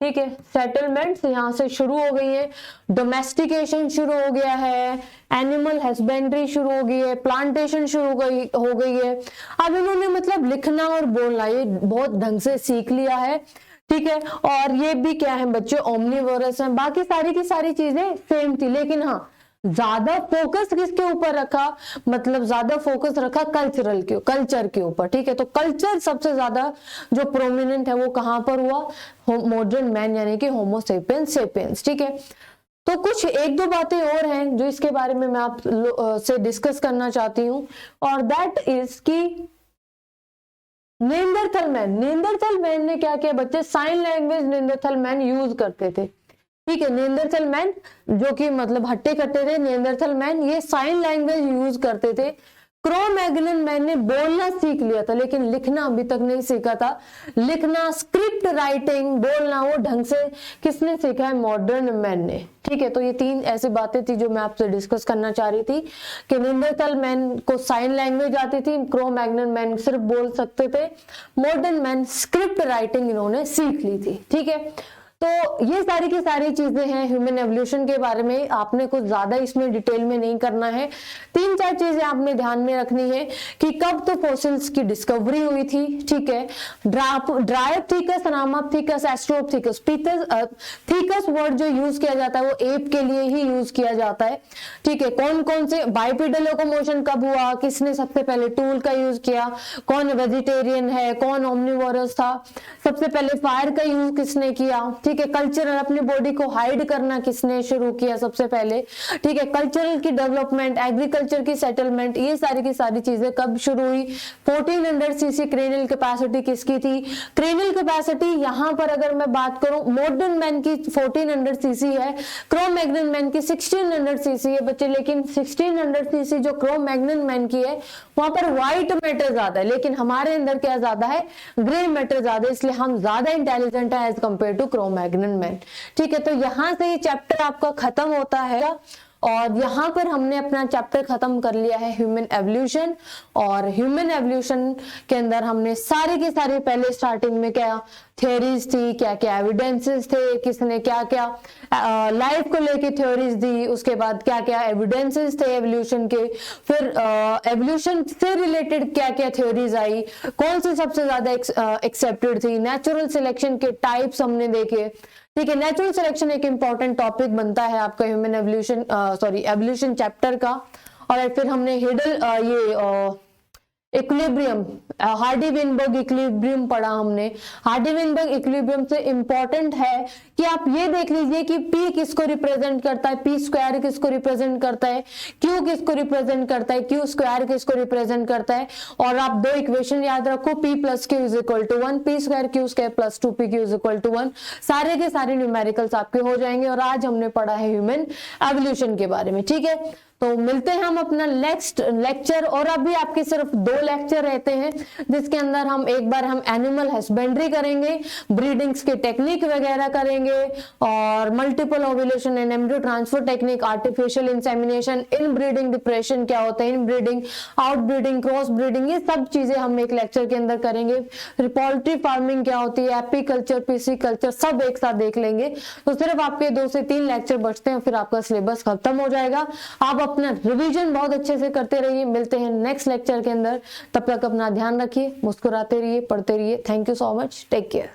S1: ठीक है। सेटलमेंट्स यहां से शुरू हो गई है, डोमेस्टिकेशन शुरू हो गया है, एनिमल हस्बेंड्री शुरू हो गई है, प्लांटेशन शुरू हो गई है। अब इन्होंने मतलब लिखना और बोलना ये बहुत ढंग से सीख लिया है, ठीक है। और ये भी क्या है बच्चे? ओमनीवोरस हैं। बाकी सारी की सारी चीजें सेम थी, लेकिन हाँ ज्यादा फोकस किसके ऊपर रखा? मतलब ज्यादा फोकस रखा कल्चर के ऊपर, ठीक है। तो कल्चर सबसे ज्यादा जो प्रोमिनेंट है वो कहां पर हुआ? मॉडर्न मैन, यानी कि होमो सेपियंस सेपियंस, ठीक है। तो कुछ एक दो बातें और हैं जो इसके बारे में मैं आप से डिस्कस करना चाहती हूँ, और दैट इज की नेंडरथल मैन ने क्या किया बच्चे? साइन लैंग्वेज नेंडरथल मैन यूज करते थे, ठीक है। नेंडरथल मैन जो कि मतलब हट्टे कट्टे थे, नेंडरथल मैन ये साइन लैंग्वेज यूज करते थे। क्रो-मैग्नन मैन ने बोलना सीख लिया था, लेकिन लिखना अभी तक नहीं सीखा था। लिखना, स्क्रिप्ट राइटिंग, बोलना वो ढंग से किसने सीखा है? मॉडर्न मैन ने, ठीक है। तो ये तीन ऐसी बातें थी जो मैं आपसे डिस्कस करना चाह रही थी कि नेंडरथल मैन को साइन लैंग्वेज आती थी, क्रो-मैग्नन मैन सिर्फ बोल सकते थे, मॉडर्न मैन स्क्रिप्ट राइटिंग इन्होंने सीख ली थी, ठीक है। तो ये सारी की सारी चीजें हैं ह्यूमन एवोल्यूशन के बारे में। आपने कुछ ज्यादा इसमें डिटेल में नहीं करना है। तीन चार चीजें आपने ध्यान में रखनी है कि कब तो फॉसिल्स की डिस्कवरी हुई थी, ठीक है। ड्रायोप्थेकस, अनामोप्थेकस, एस्ट्रोप्थेकस। थीकस वर्ड जो यूज किया जाता है वो एप के लिए ही यूज किया जाता है, ठीक है। कौन कौन से बाइपिडल लोकोमोशन कब हुआ? किसने सबसे पहले टूल का यूज किया? कौन वेजिटेरियन है? कौन ओमनीवोरस था? सबसे पहले फायर का यूज किसने किया? ठीक है। कल्चरल, अपनी बॉडी को हाइड करना किसने शुरू किया सबसे पहले? ठीक है। कल्चरल की डेवलपमेंट, एग्रीकल्चर की सेटलमेंट, ये सारी की सारी चीजें कब शुरू हुई? 1400 सीसी क्रेनियल कैपेसिटी किसकी थी? क्रेनियल कैपेसिटी यहां पर अगर मैं बात करूं, मॉडर्न मैन की 1400 सीसी है, क्रो-मैग्नन मैन की 1600 सीसी है बच्चे। लेकिन 1600 सीसी जो क्रो-मैग्नन मैन की है वहां पर व्हाइट मैटर ज्यादा है, लेकिन हमारे अंदर क्या ज्यादा है? ग्रे मैटर ज्यादा है, इसलिए हम ज्यादा इंटेलिजेंट है as compare to Cro Magnon man, ठीक है। तो यहां से ये चैप्टर आपका खत्म होता है, और यहां पर हमने अपना चैप्टर खत्म कर लिया है ह्यूमन एवोल्यूशन। और ह्यूमन एवोल्यूशन के अंदर हमने सारे के सारे पहले स्टार्टिंग में क्या थ्योरीज थी, क्या क्या एविडेंसेस थे, किसने क्या क्या लाइफ को लेके थ्योरीज दी, उसके बाद क्या क्या एविडेंसेस थे एवोल्यूशन के, फिर एवोल्यूशन से रिलेटेड क्या क्या थ्योरीज आई, कौन सी सबसे ज्यादा एक्सेप्टेड थी, नेचुरल सिलेक्शन के टाइप्स हमने देखे, ठीक है। नेचुरल सिलेक्शन एक इंपॉर्टेंट टॉपिक बनता है आपका ह्यूमन एवोल्यूशन एवोल्यूशन चैप्टर का। और फिर हमने इक्विलिब्रियम, हार्डी-वेनबर्ग इक्विलिब्रियम पढ़ा हमने। हार्डी-वेनबर्ग इक्विलिब्रियम से इंपॉर्टेंट है कि आप ये देख लीजिए कि P किसको रिप्रेजेंट करता है, P स्क्वायर किसको रिप्रेजेंट करता है, Q किसको रिप्रेजेंट करता है, Q स्क्वायर किसको रिप्रेजेंट करता है। और आप दो इक्वेशन याद रखो, P plus Q is equal to 1, P square Q square plus 2PQ is equal to 1। सारे के सारे न्यूमेरिकल्स आपके हो जाएंगे। और आज हमने पढ़ा है ह्यूमन एवोल्यूशन के बारे में, ठीक है। तो मिलते हैं हम अपना नेक्स्ट लेक्चर। और अभी आपके सिर्फ 2 लेक्चर रहते हैं, जिसके अंदर हम एक बार हम एनिमल हस्बेंड्री करेंगे, ब्रीडिंग्स के टेक्निक वगैरह करेंगे, और multiple ovulation and embryo transfer technique, artificial insemination, in breeding depression क्या होता है, इन breeding, out breeding, cross breeding, ये सब चीजें हम एक लेक्चर के अंदर करेंगे। पोल्ट्री फार्मिंग क्या होती है, एपीकल्चर, पिसिकल्चर, सब एक साथ देख लेंगे। तो सिर्फ आपके 2 से 3 लेक्चर बचते हैं, फिर आपका सिलेबस खत्म हो जाएगा। आप अपना रिवीजन बहुत अच्छे से करते रहिए। मिलते हैं नेक्स्ट लेक्चर के अंदर, तब तक अपना ध्यान रखिए, मुस्कुराते रहिए, पढ़ते रहिए। Thank you so much, take care.